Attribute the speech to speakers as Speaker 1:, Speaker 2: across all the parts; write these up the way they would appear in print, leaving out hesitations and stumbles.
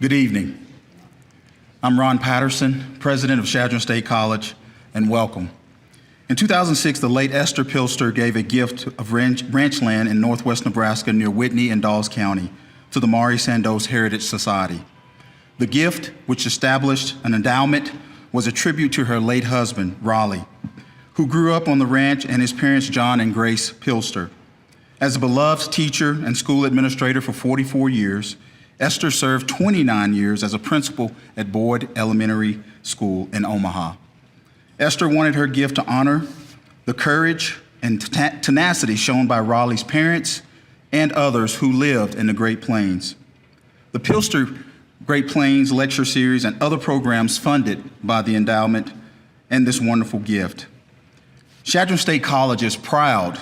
Speaker 1: Good evening. I'm Ron Patterson, president of Chadron State College, and welcome. In 2006, the late Esther Pilster gave a gift of ranch land in northwest Nebraska near Whitney and Dawes County to the Maury Sandoz Heritage Society. The gift, which established an endowment, was a tribute to her late husband, Raleigh, who grew up on the ranch, and his parents, John and Grace Pilster. As a beloved teacher and school administrator for 44 years, Esther served 29 years as a principal at Boyd Elementary School in Omaha. Esther wanted her gift to honor the courage and tenacity shown by Raleigh's parents and others who lived in the Great Plains. The Pilster Great Plains Lecture Series and other programs funded by the endowment and this wonderful gift. Chadron State College is proud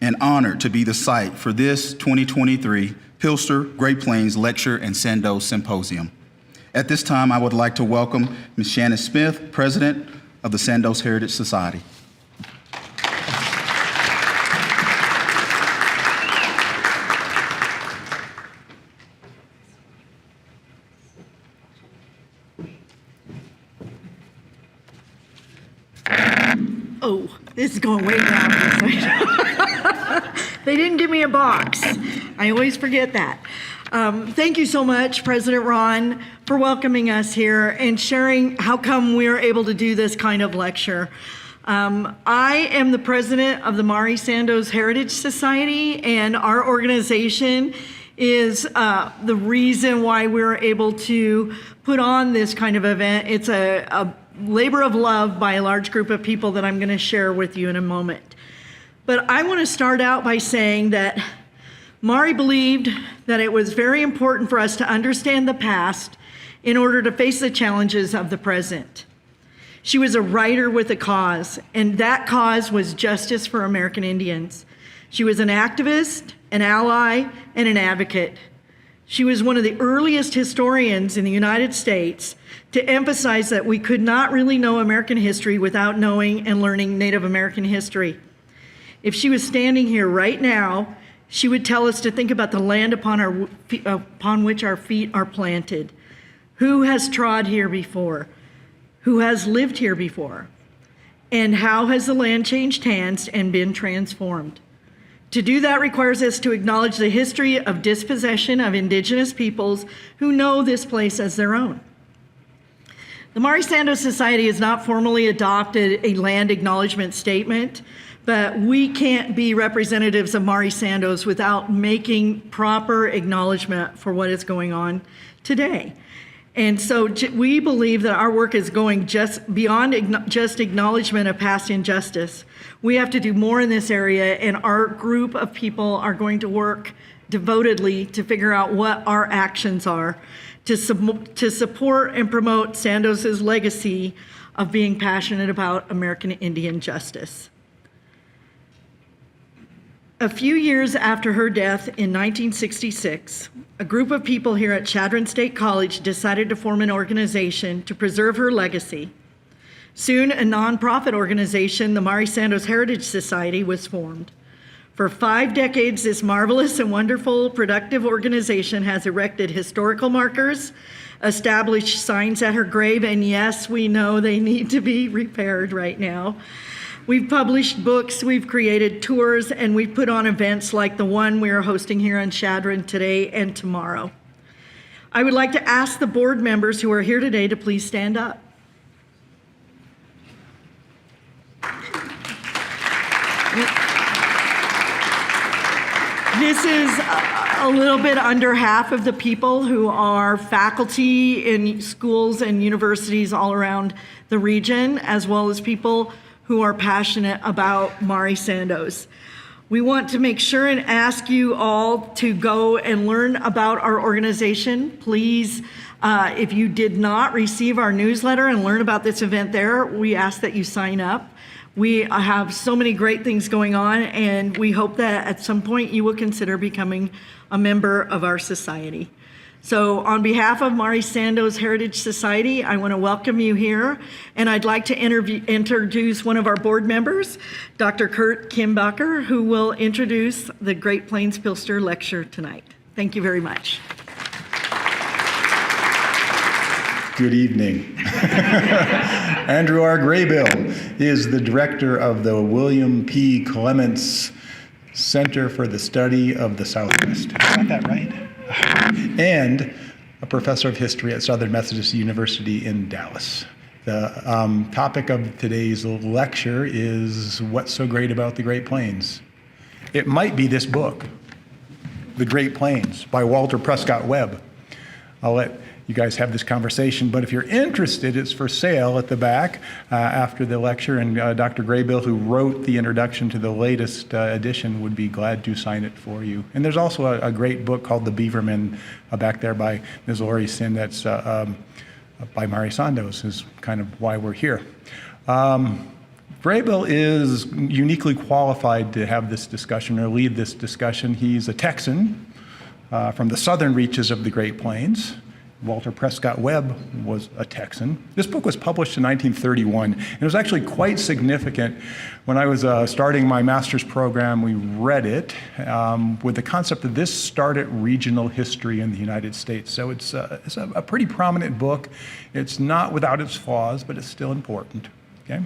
Speaker 1: and honored to be the site for this 2023 Pilster Great Plains Lecture and Sandoz Symposium. At this time, I would like to welcome Ms. Shannon Smith, President of the Sandoz Heritage Society.
Speaker 2: Oh, this is going way down. They didn't give me a box. I always forget that. Thank you so much, President Ron, for welcoming us here and sharing how come we're able to do this kind of lecture. I am the president of the Maury Sandoz Heritage Society, and our organization is the reason why we're able to put on this kind of event. It's a labor of love by a large group of people that I'm going to share with you in a moment. But I want to start out by saying that Maury believed that it was very important for us to understand the past in order to face the challenges of the present. She was a writer with a cause, and that cause was justice for American Indians. She was an activist, an ally, and an advocate. She was one of the earliest historians in the United States to emphasize that we could not really know American history without knowing and learning Native American history. If she was standing here right now, she would tell us to think about the land upon which our feet are planted. Who has trod here before? Who has lived here before? And how has the land changed hands and been transformed? To do that requires us to acknowledge the history of dispossession of indigenous peoples who know this place as their own. The Maury Sandoz Society has not formally adopted a land acknowledgement statement, but we can't be representatives of Maury Sandoz without making proper acknowledgement for what is going on today. And so we believe that our work is going just beyond just acknowledgement of past injustice. We have to do more in this area, and our group of people are going to work devotedly to figure out what our actions are to support and promote Sandoz's legacy of being passionate about American Indian justice. A few years after her death in 1966, a group of people here at Chadron State College decided to form an organization to preserve her legacy. Soon, a nonprofit organization, the Maury Sandoz Heritage Society, was formed. For 5 decades, this marvelous and wonderful, productive organization has erected historical markers, established signs at her grave, and yes, we know they need to be repaired right now. We've published books, we've created tours, and we've put on events like the one we are hosting here in Chadron today and tomorrow. I would like to ask the board members who are here today to please stand up. This is a little bit under half of the people who are faculty in schools and universities all around the region, as well as people who are passionate about Maury Sandoz. We want to make sure and ask you all to go and learn about our organization. Please, if you did not receive our newsletter and learn about this event there, we ask that you sign up. We have so many great things going on, and we hope that at some point you will consider becoming a member of our society. So on behalf of Maury Sandoz Heritage Society, I want to welcome you here, and I'd like to introduce one of our board members, Dr. Kurt Kimbacher, who will introduce the Great Plains Pilster Lecture tonight. Thank you very much.
Speaker 3: Good evening. Andrew R. Graybill is the director of the William P. Clements Center for the Study of the Southwest. I got that right? And a professor of history at Southern Methodist University in Dallas. The topic of today's lecture is What's So Great About the Great Plains? It might be this book, The Great Plains by Walter Prescott Webb. I'll let you guys have this conversation, but if you're interested, it's for sale at the back after the lecture, and Dr. Graybill, who wrote the introduction to the latest edition, would be glad to sign it for you. And there's also a great book called The Beaverman back there by Ms. Lori Sin that's by Mari Sandoz, is kind of why we're here. Graybill is uniquely qualified to have this discussion or lead this discussion. He's a Texan from the southern reaches of the Great Plains. Walter Prescott Webb was a Texan. This book was published in 1931, and it was actually quite significant. When I was starting my master's program, we read it with the concept that this started regional history in the United States. So it's a pretty prominent book. It's not without its flaws, but it's still important. Okay.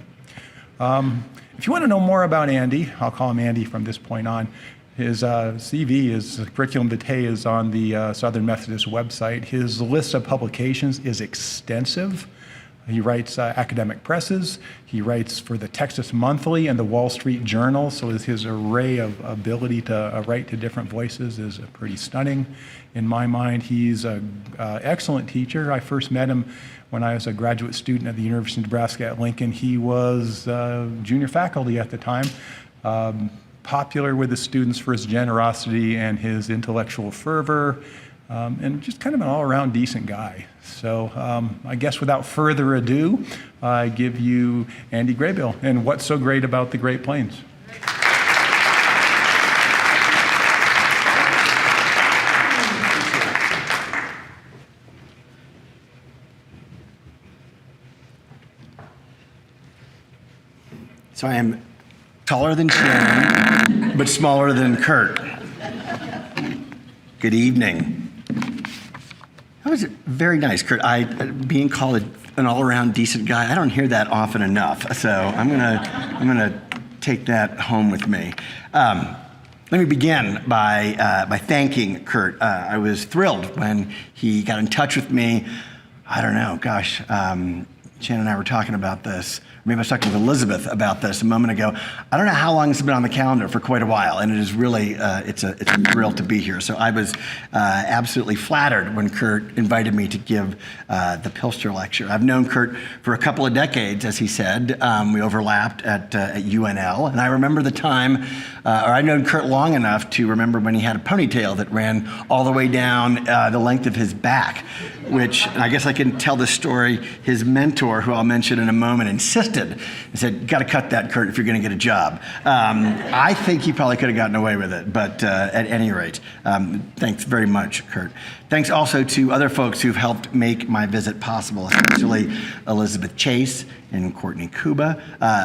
Speaker 3: If you want to know more about Andy, I'll call him Andy from this point on. His CV, his curriculum vitae, is on the Southern Methodist website. His list of publications is extensive. He writes academic presses. He writes for the Texas Monthly and the Wall Street Journal, so his array of ability to write to different voices is pretty stunning. In my mind, he's an excellent teacher. I first met him when I was a graduate student at the University of Nebraska at Lincoln. He was junior faculty at the time. Popular with the students for his generosity and his intellectual fervor, and just kind of an all-around decent guy. So I guess without further ado, I give you Andy Graybill and What's So Great About the Great Plains.
Speaker 4: So I am taller than Sharon, but smaller than Kurt. Good evening. That was very nice, Kurt. Being called an all-around decent guy, I don't hear that often enough. So I'm gonna take that home with me. Let me begin by thanking Kurt. I was thrilled when he got in touch with me. I don't know, gosh. Shannon and I were talking about this. Maybe I was talking with Elizabeth about this a moment ago. I don't know how long it's been on the calendar, for quite a while, and it is really, it's a thrill to be here. So I was absolutely flattered when Kurt invited me to give the Pilster Lecture. I've known Kurt for a couple of decades, as he said. We overlapped at UNL, and I remember the time, or I've known Kurt long enough to remember when he had a ponytail that ran all the way down the length of his back, which, and I guess I can tell this story, his mentor, who I'll mention in a moment, insisted and said, "You got to cut that, Kurt, if you're going to get a job." I think he probably could have gotten away with it, but at any rate, thanks very much, Kurt. Thanks also to other folks who've helped make my visit possible, especially Elizabeth Chase and Courtney Kuba.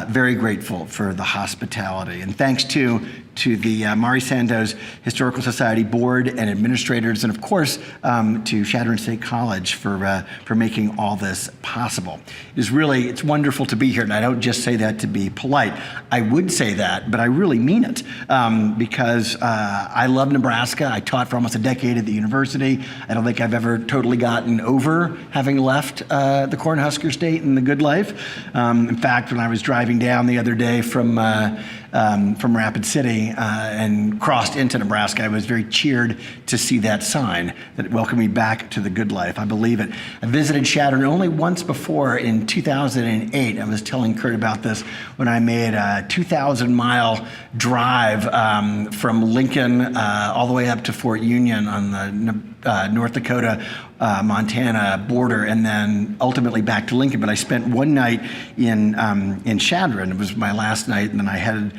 Speaker 4: Very grateful for the hospitality. And thanks to the Mari Sandoz Historical Society Board and administrators, and of course to Chadron State College for making all this possible. It's wonderful to be here, and I don't just say that to be polite. I would say that, but I really mean it, because I love Nebraska. I taught for almost a decade at the university. I don't think I've ever totally gotten over having left the Cornhusker State and the good life. In fact, when I was driving down the other day from Rapid City and crossed into Nebraska, I was very cheered to see that sign that welcomed me back to the good life. I believe it. I visited Chadron only once before in 2008. I was telling Kurt about this when I made a 2,000-mile drive from Lincoln all the way up to Fort Union on the North Dakota Montana border, and then ultimately back to Lincoln. But I spent one night in Chadron. It was my last night, and then I headed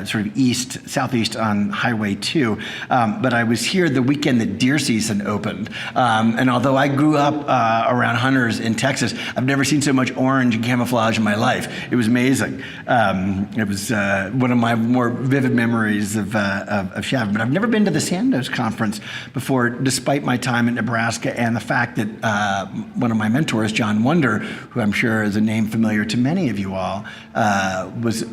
Speaker 4: sort of southeast on Highway 2. But I was here the weekend that deer season opened. And although I grew up around hunters in Texas, I've never seen so much orange and camouflage in my life. It was amazing. It was one of my more vivid memories of Chadron. But I've never been to the Sandoz conference before, despite my time in Nebraska and the fact that one of my mentors, John Wonder, who I'm sure is a name familiar to many of you all, was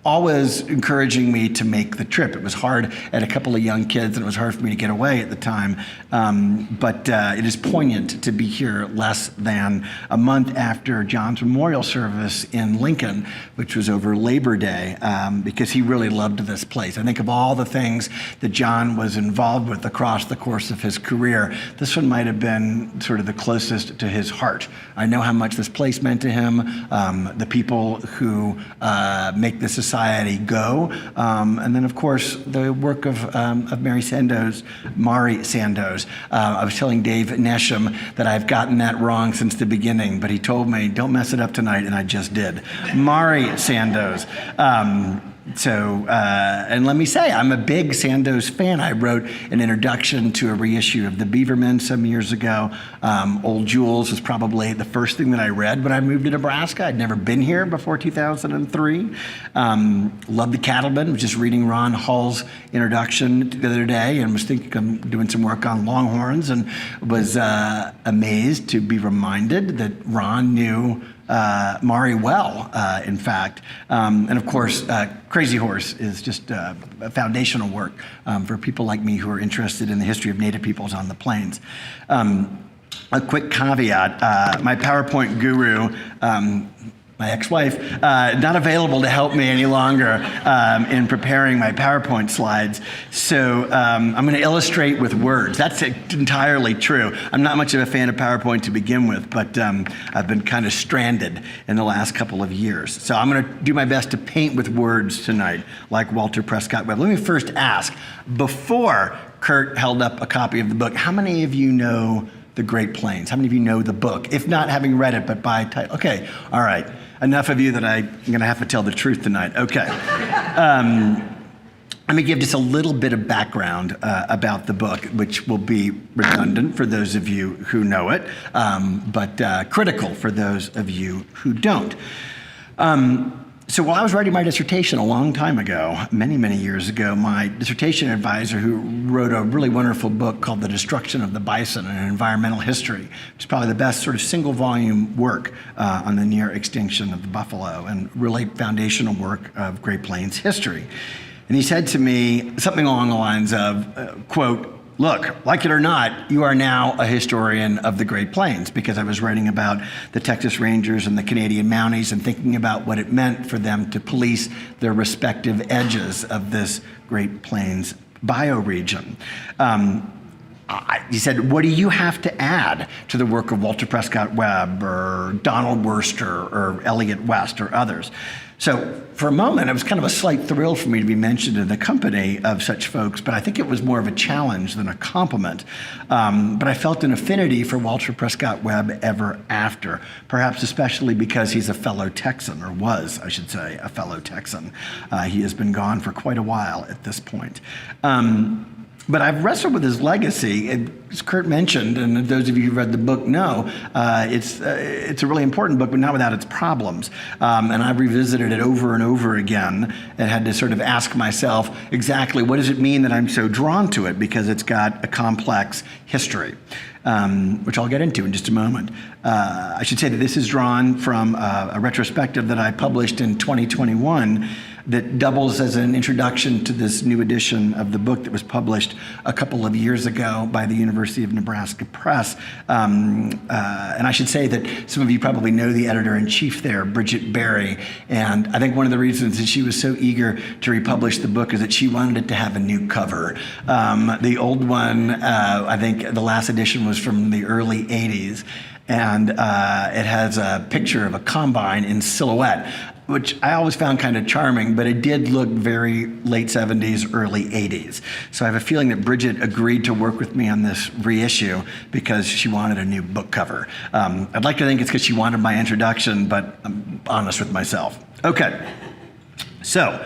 Speaker 4: always encouraging me to make the trip. It was hard at a couple of young kids, and it was hard for me to get away at the time. But it is poignant to be here less than a month after John's memorial service in Lincoln, which was over Labor Day, because he really loved this place. I think of all the things that John was involved with across the course of his career, this one might have been sort of the closest to his heart. I know how much this place meant to him, the people who make the society go, and then of course the work of Mari Sandoz. I was telling Dave Nesham that I've gotten that wrong since the beginning, but he told me, don't mess it up tonight, and I just did. Mari Sandoz. And let me say, I'm a big Sandoz fan. I wrote an introduction to a reissue of The Beavermen some years ago. Old Jules was probably the first thing that I read when I moved to Nebraska. I'd never been here before 2003. Loved The Cattlemen. Was just reading Ron Hall's introduction the other day and was thinking of doing some work on Longhorns, and was amazed to be reminded that Ron knew Mari well, in fact. And of course, Crazy Horse is just foundational work for people like me who are interested in the history of Native peoples on the plains. A quick caveat, my PowerPoint guru, my ex-wife, not available to help me any longer in preparing my PowerPoint slides. So I'm going to illustrate with words. That's entirely true. I'm not much of a fan of PowerPoint to begin with, but I've been kind of stranded in the last couple of years. So I'm going to do my best to paint with words tonight, like Walter Prescott Webb. Let me first ask, before Kurt held up a copy of the book, how many of you know The Great Plains? How many of you know the book? If not having read it, but by title. Okay, all right. Enough of you that I'm going to have to tell the truth tonight. Okay. Let me give just a little bit of background about the book, which will be redundant for those of you who know it, but critical for those of you who don't. So while I was writing my dissertation a long time ago, many, many years ago, my dissertation advisor, who wrote a really wonderful book called The Destruction of the Bison, an Environmental History, which is probably the best sort of single volume work on the near extinction of the buffalo and really foundational work of Great Plains history. And he said to me something along the lines of, quote, "Look, like it or not, you are now a historian of the Great Plains," because I was writing about the Texas Rangers and the Canadian Mounties and thinking about what it meant for them to police their respective edges of this Great Plains bioregion. He said, "What do you have to add to the work of Walter Prescott Webb or Donald Worster or Elliott West or others?" So for a moment, it was kind of a slight thrill for me to be mentioned in the company of such folks, but I think it was more of a challenge than a compliment. But I felt an affinity for Walter Prescott Webb ever after, perhaps especially because he's a fellow Texan, or was, I should say, a fellow Texan. He has been gone for quite a while at this point. But I've wrestled with his legacy. As Kurt mentioned, and those of you who read the book know, it's a really important book, but not without its problems. And I've revisited it over and over again and had to sort of ask myself exactly what does it mean that I'm so drawn to it, because it's got a complex history, which I'll get into in just a moment. I should say that this is drawn from a retrospective that I published in 2021 that doubles as an introduction to this new edition of the book that was published a couple of years ago by the University of Nebraska Press. And I should say that some of you probably know the editor-in-chief there, Bridget Berry. And I think one of the reasons that she was so eager to republish the book is that she wanted it to have a new cover. The old one, I think the last edition was from the early 80s. And it has a picture of a combine in silhouette, which I always found kind of charming, but it did look very late 70s, early 80s. So I have a feeling that Bridget agreed to work with me on this reissue because she wanted a new book cover. I'd like to think it's because she wanted my introduction, but I'm honest with myself. Okay, so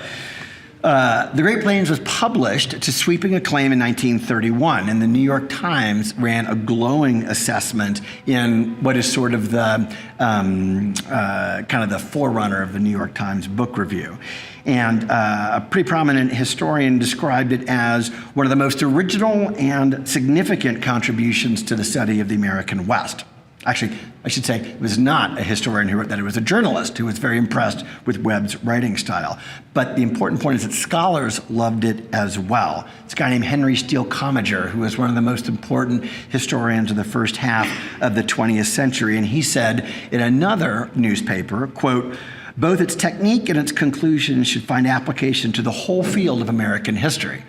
Speaker 4: The Great Plains was published to sweeping acclaim in 1931, and the New York Times ran a glowing assessment in what is sort of the kind of the forerunner of the New York Times Book Review. And a pretty prominent historian described it as one of the most original and significant contributions to the study of the American West. Actually, I should say it was not a historian who wrote that. It was a journalist who was very impressed with Webb's writing style. But the important point is that scholars loved it as well. It's a guy named Henry Steele Commager, who was one of the most important historians of the first half of the 20th century. And he said in another newspaper, quote, "Both its technique and its conclusions should find application to the whole field of American history."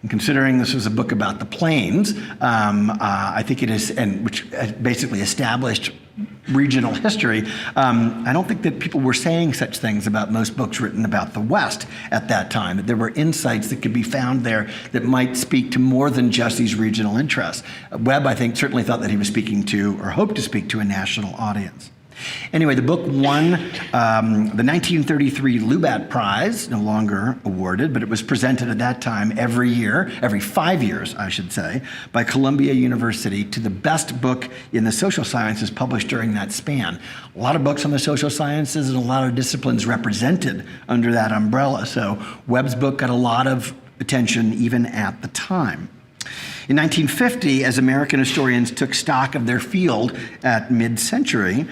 Speaker 4: And considering this was a book about the plains, I think it is, and which basically established regional history, I don't think that people were saying such things about most books written about the West at that time, that there were insights that could be found there that might speak to more than just these regional interests. Webb, I think, certainly thought that he was speaking to, or hoped to speak to, a national audience. Anyway, the book won the 1933 Lubat Prize, no longer awarded, but it was presented at that time every year, every 5 years, I should say, by Columbia University to the best book in the social sciences published during that span. A lot of books on the social sciences and a lot of disciplines represented under that umbrella. So Webb's book got a lot of attention even at the time. In 1950, as American historians took stock of their field at mid-century,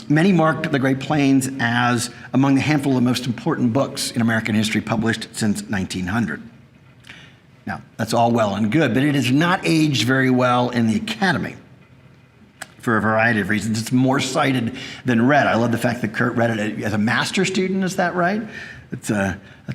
Speaker 4: many marked The Great Plains as among the handful of most important books in American history published since 1900. Now, that's all well and good, but it has not aged very well in the academy for a variety of reasons. It's more cited than read. I love the fact that Kurt read it as a master's student, is that right? That's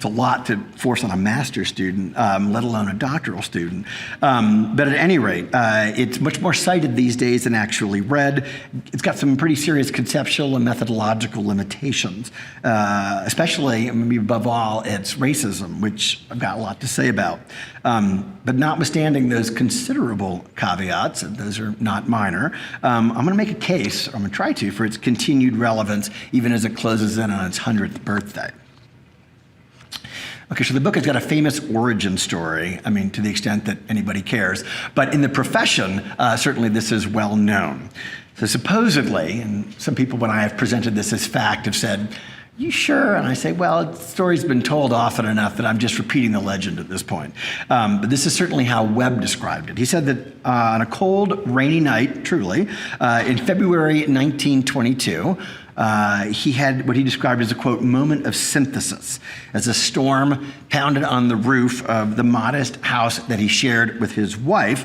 Speaker 4: a lot to force on a master's student, let alone a doctoral student. But at any rate, it's much more cited these days than actually read. It's got some pretty serious conceptual and methodological limitations, especially, maybe above all, its racism, which I've got a lot to say about. But notwithstanding those considerable caveats, and those are not minor, I'm going to make a case, or I'm going to try to, for its continued relevance, even as it closes in on its 100th birthday. Okay, so the book has got a famous origin story, I mean, to the extent that anybody cares. But in the profession, certainly this is well known. So supposedly, and some people when I have presented this as fact have said, "You sure?" And I say, well, the story's been told often enough that I'm just repeating the legend at this point. But this is certainly how Webb described it. He said that on a cold, rainy night, truly, in February 1922, he had what he described as a, quote, moment of synthesis as a storm pounded on the roof of the modest house that he shared with his wife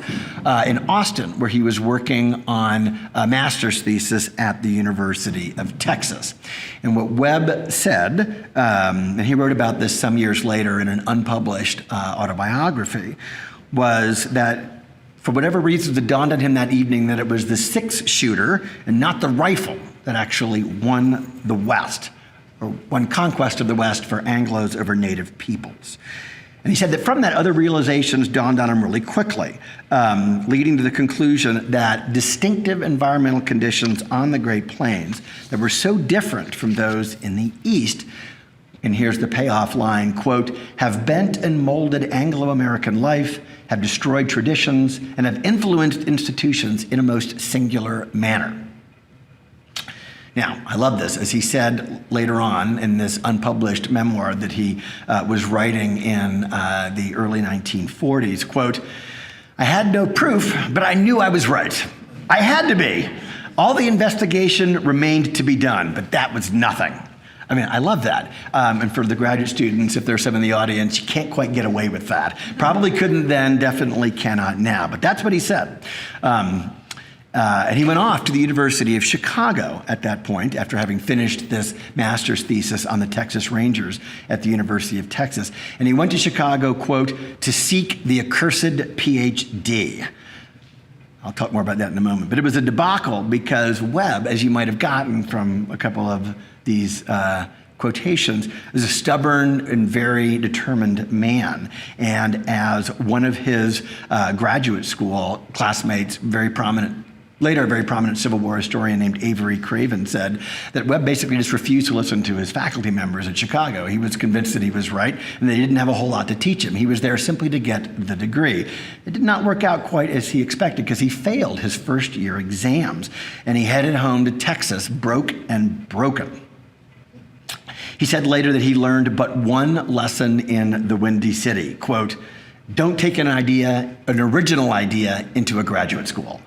Speaker 4: in Austin, where he was working on a master's thesis at the University of Texas. And what Webb said, and he wrote about this some years later in an unpublished autobiography, was that for whatever reasons, it dawned on him that evening that it was the 6-shooter and not the rifle that actually won the West, or won conquest of the West for Anglos over native peoples. And he said that from that, other realizations dawned on him really quickly, leading to the conclusion that distinctive environmental conditions on the Great Plains that were so different from those in the East, and here's the payoff line, quote, have bent and molded Anglo-American life, have destroyed traditions, and have influenced institutions in a most singular manner. Now, I love this. As he said later on in this unpublished memoir that he was writing in the early 1940s, quote, I had no proof, but I knew I was right. I had to be. All the investigation remained to be done, but that was nothing. I mean, I love that. And for the graduate students, if there's some in the audience, you can't quite get away with that. Probably couldn't then, definitely cannot now. But that's what he said. And he went off to the University of Chicago at that point, after having finished this master's thesis on the Texas Rangers at the University of Texas. And he went to Chicago, quote, to seek the accursed PhD. I'll talk more about that in a moment. But it was a debacle because Webb, as you might have gotten from a couple of these quotations, is a stubborn and very determined man. And as one of his graduate school classmates, very prominent Later, a very prominent Civil War historian named Avery Craven said that Webb basically just refused to listen to his faculty members at Chicago. He was convinced that he was right and they didn't have a whole lot to teach him. He was there simply to get the degree. It did not work out quite as he expected because he failed his first year exams and he headed home to Texas broke and broken. He said later that he learned but one lesson in the Windy City, quote, "Don't take an original idea into a graduate school."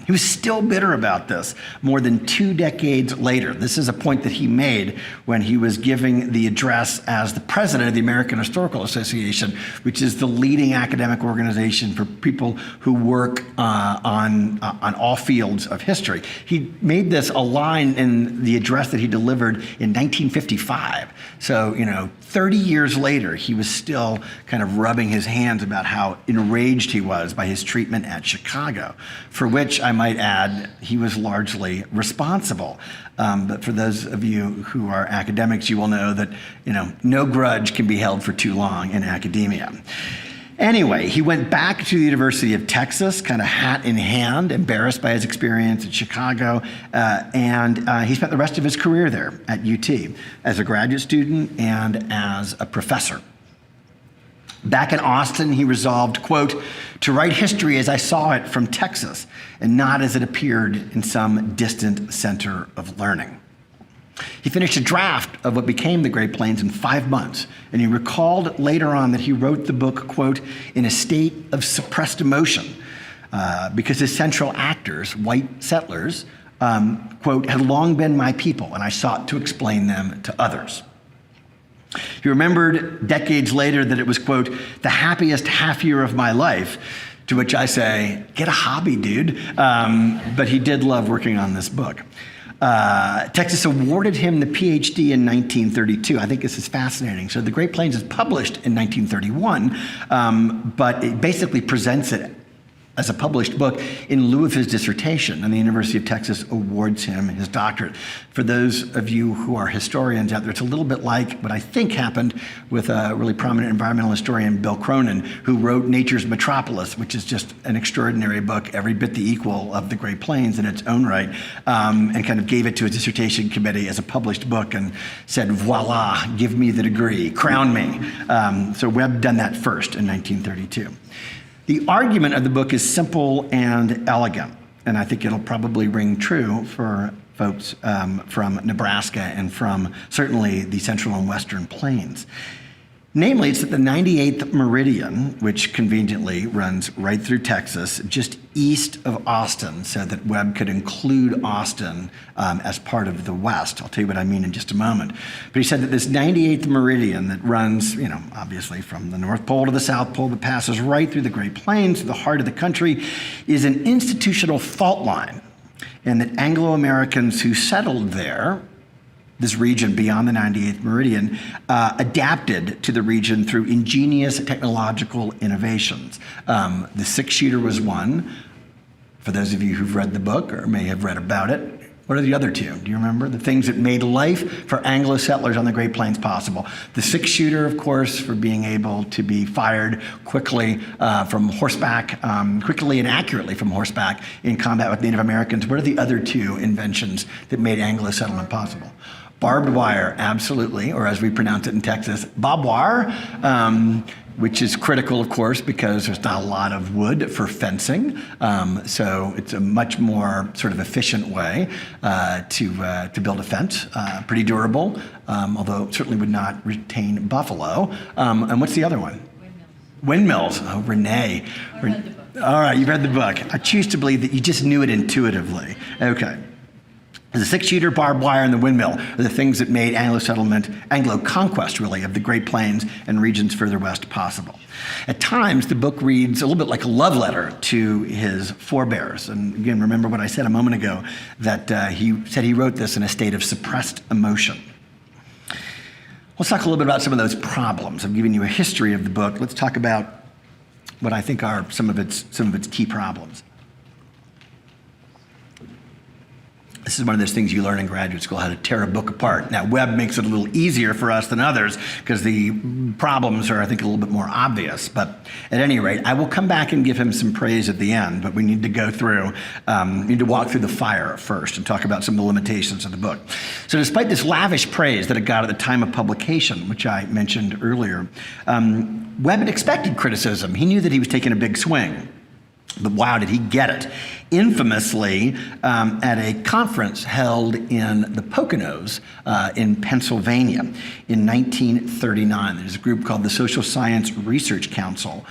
Speaker 4: He was still bitter about this more than 2 decades later. This is a point that he made when he was giving the address as the president of the American Historical Association, which is the leading academic organization for people who work on all fields of history. He made this a line in the address that he delivered in 1955. So, 30 years later, he was still kind of rubbing his hands about how enraged he was by his treatment at Chicago, for which I might add he was largely responsible. But for those of you who are academics, you will know that no grudge can be held for too long in academia. Anyway, he went back to the University of Texas, kind of hat in hand, embarrassed by his experience at Chicago, and he spent the rest of his career there at UT as a graduate student and as a professor. Back in Austin, he resolved, quote, "to write history as I saw it from Texas and not as it appeared in some distant center of learning." He finished a draft of what became the Great Plains in 5 months, and he recalled later on that he wrote the book, quote, "in a state of suppressed emotion," because his central actors, white settlers, quote, "had long been my people, and I sought to explain them to others." He remembered decades later that it was, quote, "the happiest half year of my life," to which I say, get a hobby, dude. But he did love working on this book. Texas awarded him the PhD in 1932. I think this is fascinating. So the Great Plains is published in 1931, but it basically presents it as a published book in lieu of his dissertation, and the University of Texas awards him his doctorate. For those of you who are historians out there, it's a little bit like what I think happened with a really prominent environmental historian, Bill Cronin, who wrote Nature's Metropolis, which is just an extraordinary book, every bit the equal of the Great Plains in its own right, and kind of gave it to his dissertation committee as a published book and said, voila, give me the degree, crown me. So Webb done that first in 1932. The argument of the book is simple and elegant, and I think it'll probably ring true for folks from Nebraska and from certainly the central and western plains. Namely, it's that the 98th meridian, which conveniently runs right through Texas, just east of Austin, so that Webb could include Austin as part of the West. I'll tell you what I mean in just a moment. But he said that this 98th meridian that runs, obviously from the North Pole to the South Pole, that passes right through the Great Plains to the heart of the country, is an institutional fault line, and that Anglo-Americans who settled there, this region beyond the 98th meridian, adapted to the region through ingenious technological innovations. The six-shooter was one. For those of you who've read the book or may have read about it, what are the other two? Do you remember? The things that made life for Anglo settlers on the Great Plains possible. The six-shooter, of course, for being able to be fired quickly from horseback, quickly and accurately from horseback in combat with Native Americans. What are the other two inventions that made Anglo settlement possible? Barbed wire, absolutely, or as we pronounce it in Texas, bob wire, which is critical, of course, because there's not a lot of wood for fencing. So it's a much more sort of efficient way to build a fence, pretty durable, although it certainly would not retain buffalo. And what's the other one? Windmills. Oh, Renee. All right, you've read the book. I choose to believe that you just knew it intuitively. Okay. The six-shooter, barbed wire, and the windmill are the things that made Anglo conquest, really, of the Great Plains and regions further west possible. At times, the book reads a little bit like a love letter to his forebears. And again, remember what I said a moment ago, that he said he wrote this in a state of suppressed emotion. Let's talk a little bit about some of those problems. I've given you a history of the book. Let's talk about what I think are some of its key problems. This is one of those things you learn in graduate school, how to tear a book apart. Now, Webb makes it a little easier for us than others because the problems are, I think, a little bit more obvious. But at any rate, I will come back and give him some praise at the end, but we need to go through, need to walk through the fire first and talk about some of the limitations of the book. So despite this lavish praise that it got at the time of publication, which I mentioned earlier, Webb had expected criticism. He knew that he was taking a big swing. But wow, did he get it? Infamously, at a conference held in the Poconos in Pennsylvania in 1939. There's a group called the Social Science Research Council,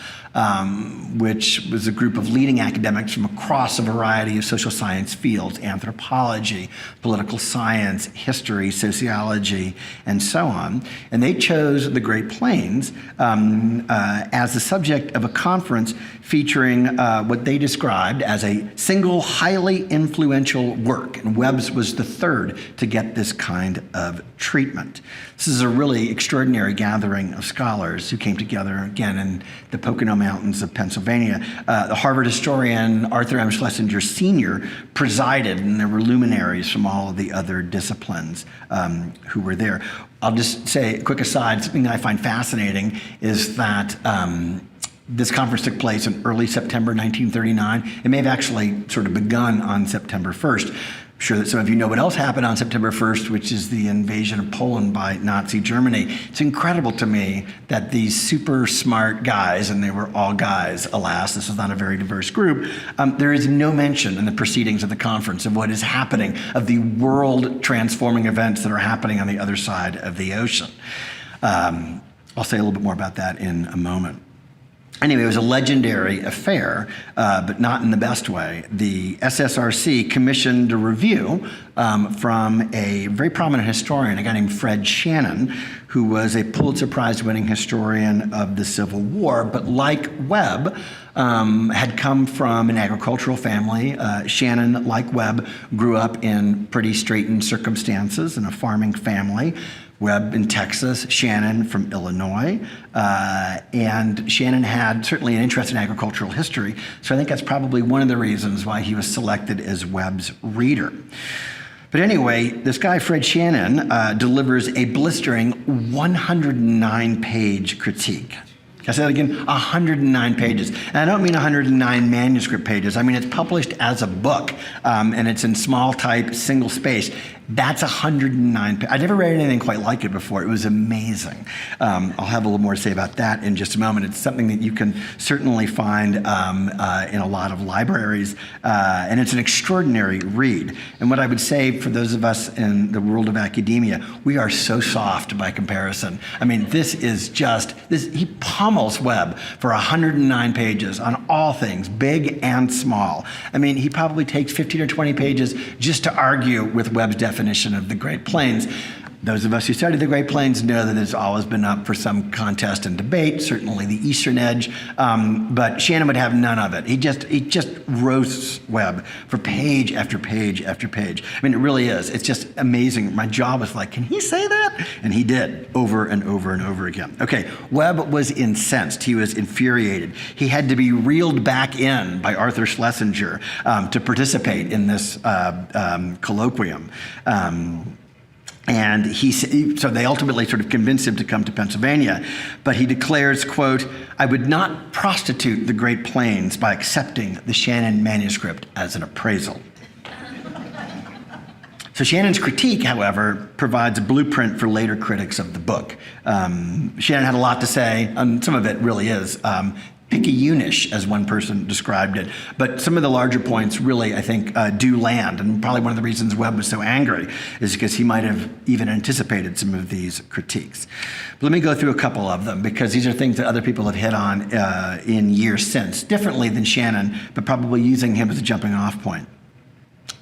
Speaker 4: which was a group of leading academics from across a variety of social science fields: anthropology, political science, history, sociology, and so on. And they chose the Great Plains as the subject of a conference featuring what they described as a single highly influential work. And Webb's was the third to get this kind of treatment. This is a really extraordinary gathering of scholars who came together, again, in the Pocono Mountains of Pennsylvania. The Harvard historian Arthur M. Schlesinger Sr. presided, and there were luminaries from all of the other disciplines who were there. I'll just say, a quick aside, something that I find fascinating is that this conference took place in early September 1939. It may have actually sort of begun on September 1st. I'm sure that some of you know what else happened on September 1st, which is the invasion of Poland by Nazi Germany. It's incredible to me that these super smart guys, and they were all guys, alas, this was not a very diverse group, there is no mention in the proceedings of the conference of what is happening, of the world-transforming events that are happening on the other side of the ocean. I'll say a little bit more about that in a moment. Anyway, it was a legendary affair, but not in the best way. The SSRC commissioned a review from a very prominent historian, a guy named Fred Shannon, who was a Pulitzer Prize-winning historian of the Civil War, but like Webb, had come from an agricultural family. Shannon, like Webb, grew up in pretty straitened circumstances in a farming family. Webb in Texas, Shannon from Illinois, and Shannon had certainly an interest in agricultural history, so I think that's probably one of the reasons why he was selected as Webb's reader. But anyway, this guy, Fred Shannon, delivers a blistering 109-page critique. I say that again, 109 pages. And I don't mean 109 manuscript pages. I mean, it's published as a book, and it's in small type, single space. That's 109 pages. I've never read anything quite like it before. It was amazing. I'll have a little more to say about that in just a moment. It's something that you can certainly find in a lot of libraries, and it's an extraordinary read. And what I would say for those of us in the world of academia, we are so soft by comparison. I mean, this is just, he pummels Webb for 109 pages on all things, big and small. I mean, he probably takes 15 or 20 pages just to argue with Webb's definition of the Great Plains. Those of us who study the Great Plains know that it's always been up for some contest and debate, certainly the Eastern Edge, but Shannon would have none of it. He just roasts Webb for page after page after page. I mean, it really is. It's just amazing. My jaw was like, can he say that? And he did, over and over and over again. Okay, Webb was incensed. He was infuriated. He had to be reeled back in by Arthur Schlesinger to participate in this colloquium. And so they ultimately sort of convinced him to come to Pennsylvania, but he declares, quote, "I would not prostitute the Great Plains by accepting the Shannon manuscript as an appraisal." So Shannon's critique, however, provides a blueprint for later critics of the book. Shannon had a lot to say, and some of it really is picayunish, as one person described it. But some of the larger points really, I think, do land. And probably one of the reasons Webb was so angry is because he might have even anticipated some of these critiques. But let me go through a couple of them, because these are things that other people have hit on in years since, differently than Shannon, but probably using him as a jumping off point.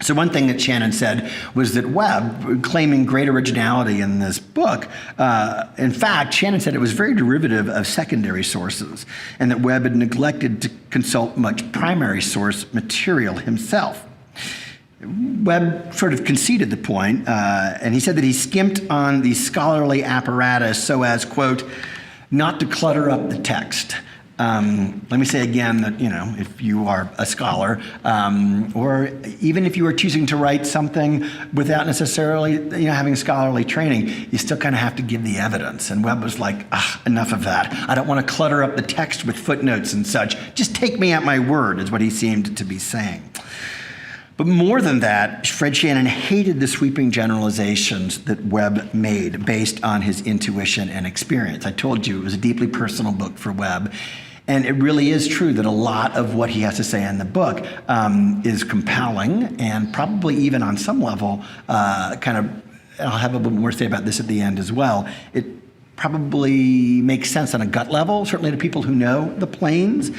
Speaker 4: So one thing that Shannon said was that Webb, claiming great originality in this book, in fact, Shannon said it was very derivative of secondary sources, and that Webb had neglected to consult much primary source material himself. Webb sort of conceded the point, and he said that he skimped on the scholarly apparatus so as, quote, not to clutter up the text. Let me say again that, if you are a scholar, or even if you are choosing to write something without necessarily, having scholarly training, you still kind of have to give the evidence. And Webb was like, enough of that. I don't want to clutter up the text with footnotes and such. Just take me at my word, is what he seemed to be saying. But more than that, Fred Shannon hated the sweeping generalizations that Webb made based on his intuition and experience. I told you it was a deeply personal book for Webb. And it really is true that a lot of what he has to say in the book is compelling and probably even on some level and I'll have a little more to say about this at the end as well. It probably makes sense on a gut level, certainly to people who know the plains.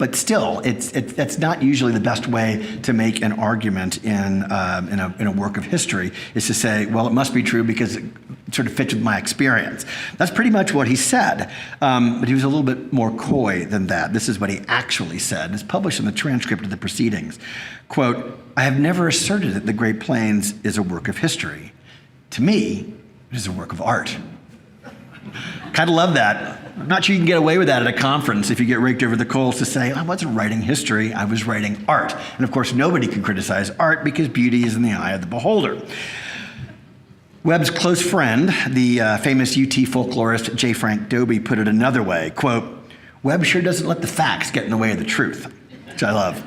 Speaker 4: But still, that's not usually the best way to make an argument in a work of history, is to say, well, it must be true because it sort of fits with my experience. That's pretty much what he said, but he was a little bit more coy than that. This is what he actually said. It's published in the transcript of the proceedings. Quote, "I have never asserted that the Great Plains is a work of history. To me, it is a work of art." Kind of love that. I'm not sure you can get away with that at a conference if you get raked over the coals to say, I wasn't writing history, I was writing art. And of course, nobody can criticize art because beauty is in the eye of the beholder. Webb's close friend, the famous UT folklorist J. Frank Dobie, put it another way, quote, "Webb sure doesn't let the facts get in the way of the truth," which I love.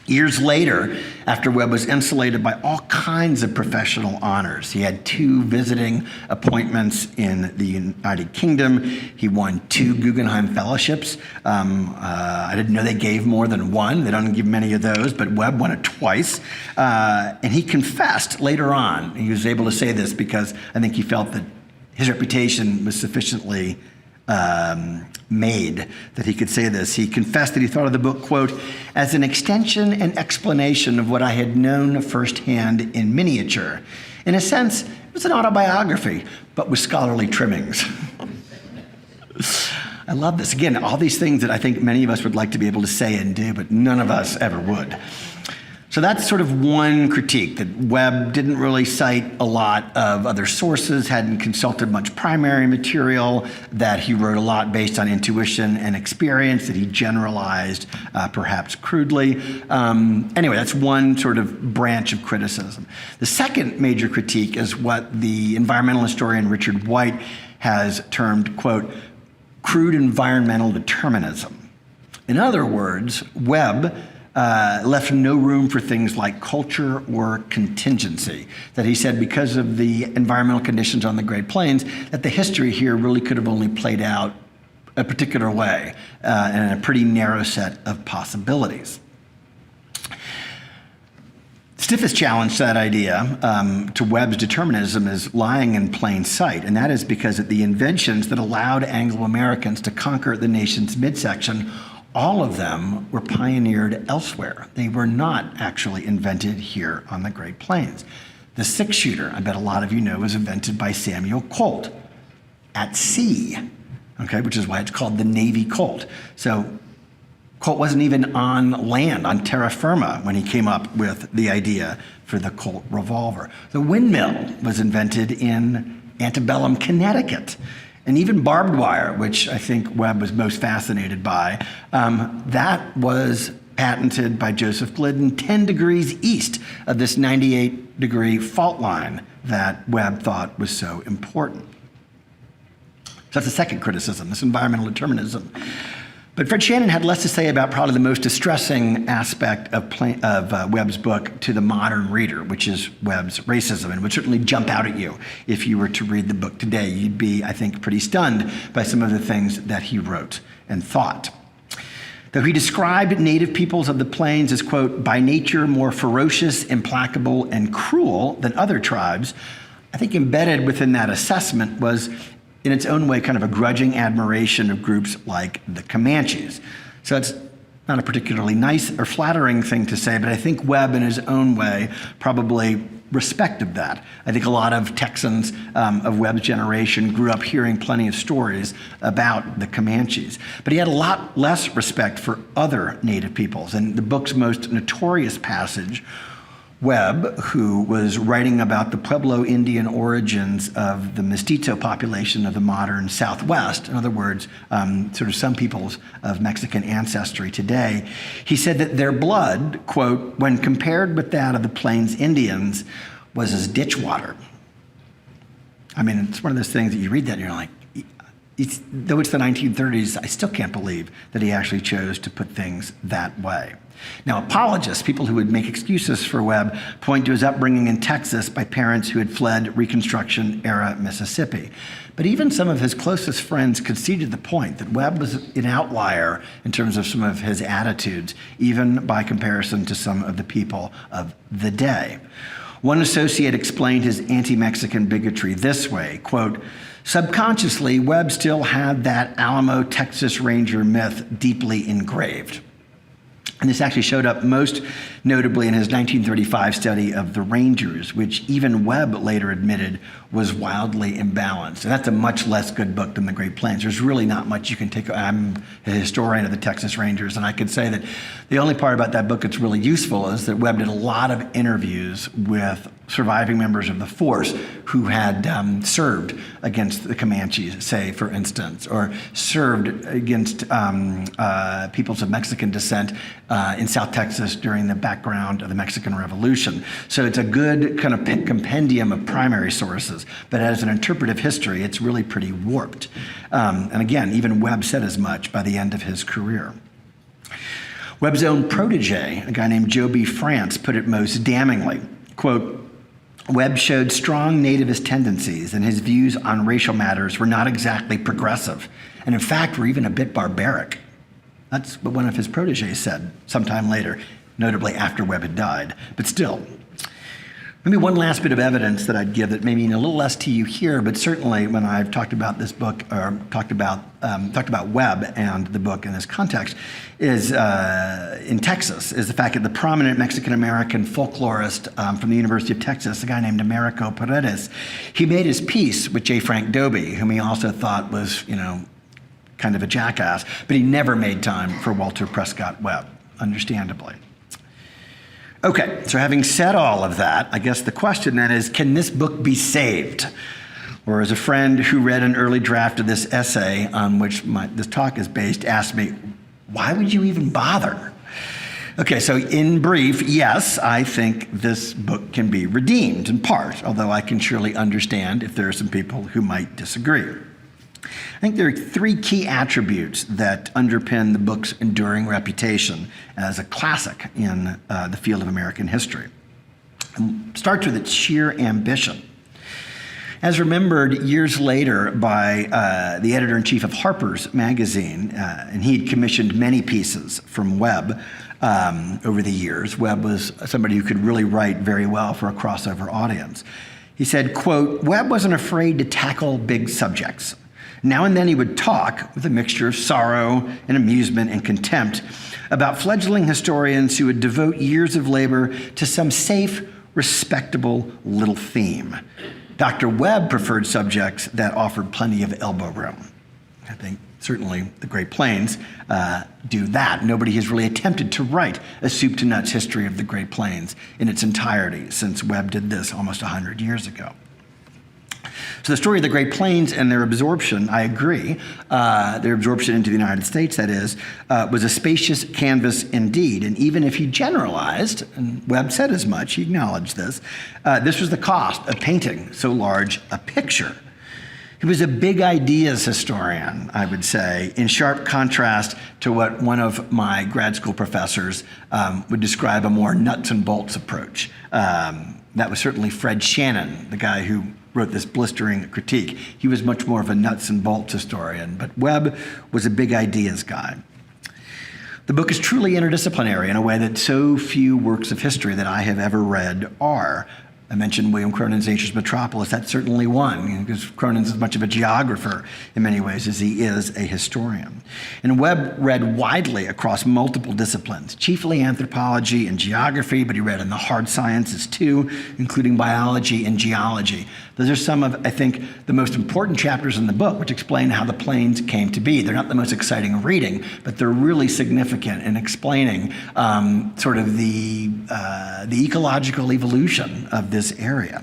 Speaker 4: Years later, after Webb was insulated by all kinds of professional honors, he had 2 visiting appointments in the United Kingdom. He won 2 Guggenheim Fellowships. I didn't know they gave more than 1. They don't give many of those, but Webb won it twice. And he confessed later on. He was able to say this because I think he felt that his reputation was sufficiently made that he could say this. He confessed that he thought of the book, quote, "as an extension and explanation of what I had known firsthand in miniature. In a sense, it was an autobiography, but with scholarly trimmings." I love this. Again, all these things that I think many of us would like to be able to say and do, but none of us ever would. So that's sort of one critique, that Webb didn't really cite a lot of other sources, hadn't consulted much primary material, that he wrote a lot based on intuition and experience, that he generalized perhaps crudely. Anyway, that's one sort of branch of criticism. The second major critique is what the environmental historian Richard White has termed, quote, "crude environmental determinism." In other words, Webb left no room for things like culture or contingency. That he said because of the environmental conditions on the Great Plains, that the history here really could have only played out a particular way and in a pretty narrow set of possibilities. Stiffest challenge to that idea, to Webb's determinism, is lying in plain sight, and that is because the inventions that allowed Anglo-Americans to conquer the nation's midsection, all of them were pioneered elsewhere. They were not actually invented here on the Great Plains. The 6-shooter, I bet a lot of you know, was invented by Samuel Colt at sea, okay, which is why it's called the Navy Colt. So Colt wasn't even on land, on terra firma, when he came up with the idea for the Colt revolver. The windmill was invented in antebellum Connecticut. And even barbed wire, which I think Webb was most fascinated by, that was patented by Joseph Glidden 10 degrees east of this 98-degree fault line that Webb thought was so important. So that's the second criticism, this environmental determinism. But Fred Shannon had less to say about probably the most distressing aspect of Webb's book to the modern reader, which is Webb's racism, and would certainly jump out at you if you were to read the book today. You'd be, I think, pretty stunned by some of the things that he wrote and thought. Though he described native peoples of the plains as, quote, "by nature more ferocious, implacable, and cruel than other tribes," I think embedded within that assessment was, in its own way, kind of a grudging admiration of groups like the Comanches. So it's not a particularly nice or flattering thing to say, but I think Webb, in his own way, probably respected that. I think a lot of Texans of Webb's generation grew up hearing plenty of stories about the Comanches. But he had a lot less respect for other native peoples. And the book's most notorious passage Webb, who was writing about the Pueblo Indian origins of the mestizo population of the modern Southwest, in other words, sort of some peoples of Mexican ancestry today, he said that their blood, quote, when compared with that of the Plains Indians, was as ditch water. I mean, it's one of those things that you read that and you're like, though it's the 1930s, I still can't believe that he actually chose to put things that way. Now, apologists, people who would make excuses for Webb, point to his upbringing in Texas by parents who had fled Reconstruction-era Mississippi. But even some of his closest friends conceded the point that Webb was an outlier in terms of some of his attitudes, even by comparison to some of the people of the day. One associate explained his anti-Mexican bigotry this way, quote, subconsciously, Webb still had that Alamo, Texas Ranger myth deeply engraved. And this actually showed up most notably in his 1935 study of the Rangers, which even Webb later admitted was wildly imbalanced. And that's a much less good book than The Great Plains. There's really not much you can take. I'm a historian of the Texas Rangers, and I could say that the only part about that book that's really useful is that Webb did a lot of interviews with surviving members of the force who had served against the Comanches, say, for instance, or served against peoples of Mexican descent in South Texas during the background of the Mexican Revolution. So it's a good kind of compendium of primary sources, but as an interpretive history, it's really pretty warped. And again, even Webb said as much by the end of his career. Webb's own protege, a guy named Joe B. France, put it most damningly, quote, Webb showed strong nativist tendencies, and his views on racial matters were not exactly progressive, and in fact were even a bit barbaric. That's what one of his proteges said sometime later, notably after Webb had died. But still, maybe one last bit of evidence that I'd give that may mean a little less to you here, but certainly when I've talked about this book, or talked about Webb and the book in this context, is in Texas, is the fact that the prominent Mexican-American folklorist from the University of Texas, a guy named Americo Paredes, he made his peace with J. Frank Dobie, whom he also thought was, kind of a jackass, but he never made time for Walter Prescott Webb, understandably. Okay, so having said all of that, I guess the question then is, can this book be saved? Or as a friend who read an early draft of this essay on which this talk is based asked me, why would you even bother? Okay, so in brief, yes, I think this book can be redeemed in part, although I can surely understand if there are some people who might disagree. I think there are three key attributes that underpin the book's enduring reputation as a classic in the field of American history. It starts with its sheer ambition. As remembered years later by the editor-in-chief of Harper's Magazine, and he had commissioned many pieces from Webb over the years. Webb was somebody who could really write very well for a crossover audience. He said, quote, Webb wasn't afraid to tackle big subjects. Now and then he would talk, with a mixture of sorrow and amusement and contempt, about fledgling historians who would devote years of labor to some safe, respectable little theme. Dr. Webb preferred subjects that offered plenty of elbow room. I think certainly the Great Plains do that. Nobody has really attempted to write a soup-to-nuts history of the Great Plains in its entirety since Webb did this almost 100 years ago. So the story of the Great Plains and their absorption, I agree, their absorption into the United States, that is, was a spacious canvas indeed. And even if he generalized, and Webb said as much, he acknowledged this was the cost of painting so large a picture. He was a big ideas historian, I would say, in sharp contrast to what one of my grad school professors would describe a more nuts and bolts approach. That was certainly Fred Shannon, the guy who wrote this blistering critique. He was much more of a nuts and bolts historian, but Webb was a big ideas guy. The book is truly interdisciplinary in a way that so few works of history that I have ever read are. I mentioned William Cronin's Nature's Metropolis. That's certainly one, because Cronin's as much of a geographer in many ways as he is a historian. And Webb read widely across multiple disciplines, chiefly anthropology and geography, but he read in the hard sciences too, including biology and geology. Those are some of, I think, the most important chapters in the book, which explain how the plains came to be. They're not the most exciting reading, but they're really significant in explaining sort of the ecological evolution of this area.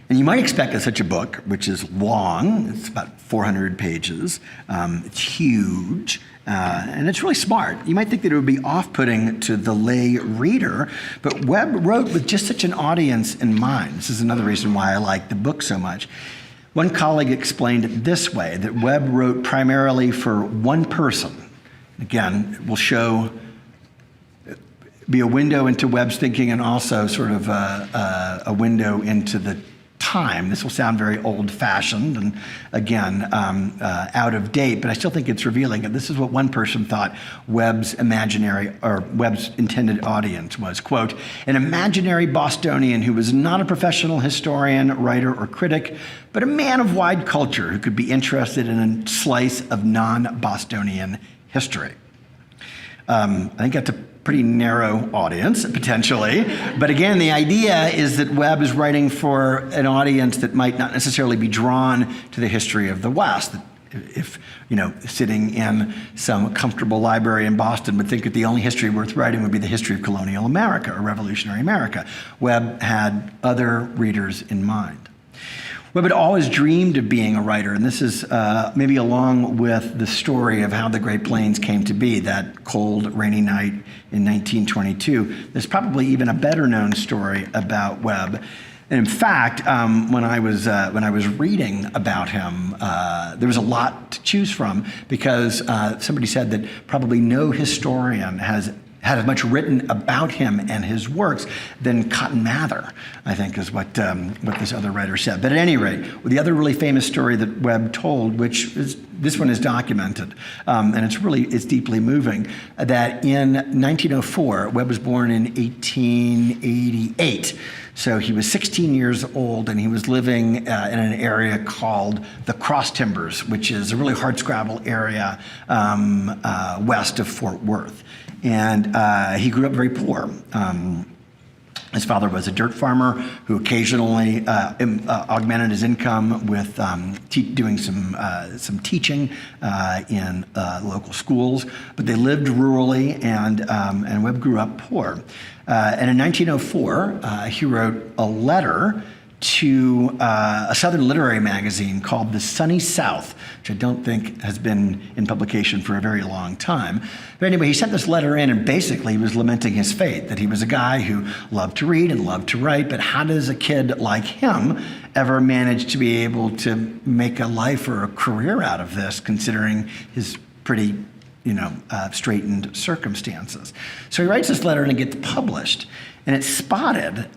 Speaker 4: And you might expect that such a book, which is long, it's about 400 pages, it's huge, and it's really smart. You might think that it would be off-putting to the lay reader, but Webb wrote with just such an audience in mind. This is another reason why I like the book so much. One colleague explained it this way, that Webb wrote primarily for one person. Again, it will show, be a window into Webb's thinking and also sort of a window into the time. This will sound very old-fashioned and, again, out of date, but I still think it's revealing. And this is what one person thought Webb's Webb's intended audience was, quote, an imaginary Bostonian who was not a professional historian, writer, or critic, but a man of wide culture who could be interested in a slice of non-Bostonian history. I think that's a pretty narrow audience, potentially. But again, the idea is that Webb is writing for an audience that might not necessarily be drawn to the history of the West. If, sitting in some comfortable library in Boston would think that the only history worth writing would be the history of colonial America or revolutionary America. Webb had other readers in mind. Webb had always dreamed of being a writer, and this is maybe along with the story of how the Great Plains came to be, that cold, rainy night in 1922. There's probably even a better-known story about Webb. And in fact, when I was reading about him, there was a lot to choose from, because somebody said that probably no historian has had as much written about him and his works than Cotton Mather, I think is what this other writer said. But at any rate, the other really famous story that Webb told, which is, this one is documented, and it's deeply moving, that in 1904, Webb was born in 1888. So he was 16 years old, and he was living in an area called the Cross Timbers, which is a really hardscrabble area west of Fort Worth. And he grew up very poor. His father was a dirt farmer who occasionally augmented his income with doing some teaching in local schools. But they lived rurally, and Webb grew up poor. And in 1904, he wrote a letter to a Southern literary magazine called The Sunny South, which I don't think has been in publication for a very long time. But anyway, he sent this letter in, and basically he was lamenting his fate, that he was a guy who loved to read and loved to write, but how does a kid like him ever manage to be able to make a life or a career out of this, considering his pretty straitened circumstances? So he writes this letter and it gets published. And it's spotted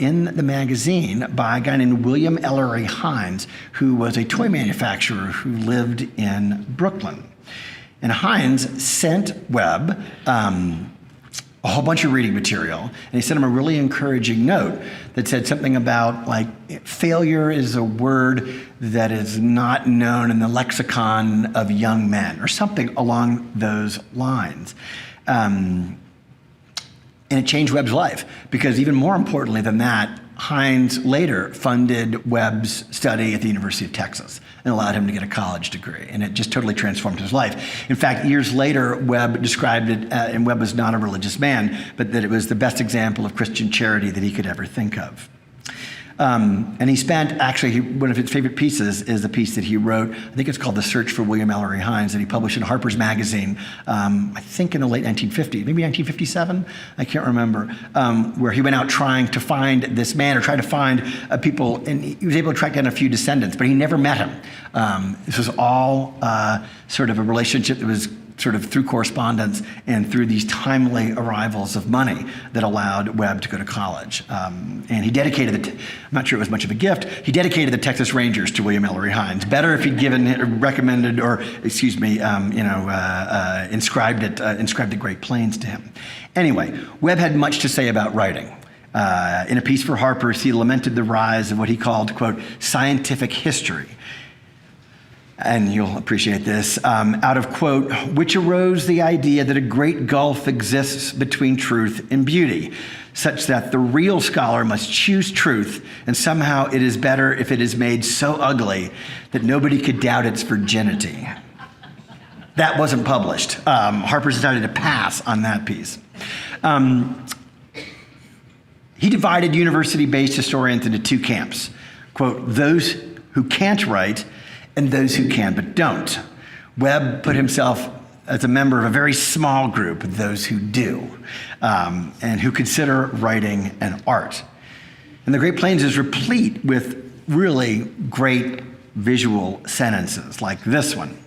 Speaker 4: in the magazine by a guy named William Ellery Hines, who was a toy manufacturer who lived in Brooklyn. And Hines sent Webb a whole bunch of reading material, and he sent him a really encouraging note that said something about, like, failure is a word that is not known in the lexicon of young men, or something along those lines. And it changed Webb's life, because even more importantly than that, Hines later funded Webb's study at the University of Texas and allowed him to get a college degree. And it just totally transformed his life. In fact, years later, Webb described it, and Webb was not a religious man, but that it was the best example of Christian charity that he could ever think of. And he spent, actually, one of his favorite pieces is the piece that he wrote, I think it's called The Search for William Ellery Hines, that he published in Harper's Magazine, I think in the late 1950s, maybe 1957, I can't remember, where he went out trying to find this man, or trying to find people, and he was able to track down a few descendants, but he never met him. This was all sort of a relationship that was sort of through correspondence and through these timely arrivals of money that allowed Webb to go to college. And he dedicated I'm not sure it was much of a gift, he dedicated the Texas Rangers to William Ellery Hines. Better if he'd inscribed the Great Plains to him. Anyway, Webb had much to say about writing. In a piece for Harper's, he lamented the rise of what he called, quote, scientific history. And you'll appreciate this, out of, quote, which arose the idea that a great gulf exists between truth and beauty, such that the real scholar must choose truth, and somehow it is better if it is made so ugly that nobody could doubt its virginity. That wasn't published. Harper's decided to pass on that piece. He divided university-based historians into two camps, quote, those who can't write and those who can but don't. Webb put himself as a member of a very small group of those who do, and who consider writing an art. And the Great Plains is replete with really great visual sentences like this one.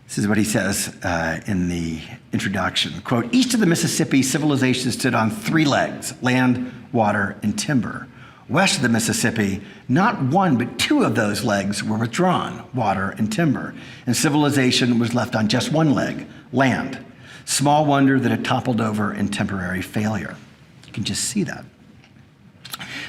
Speaker 4: This is what he says in the introduction. Quote, east of the Mississippi, civilization stood on three legs, land, water, and timber. West of the Mississippi, not one but two of those legs were withdrawn, water and timber, and civilization was left on just one leg, land. Small wonder that it toppled over in temporary failure. You can just see that.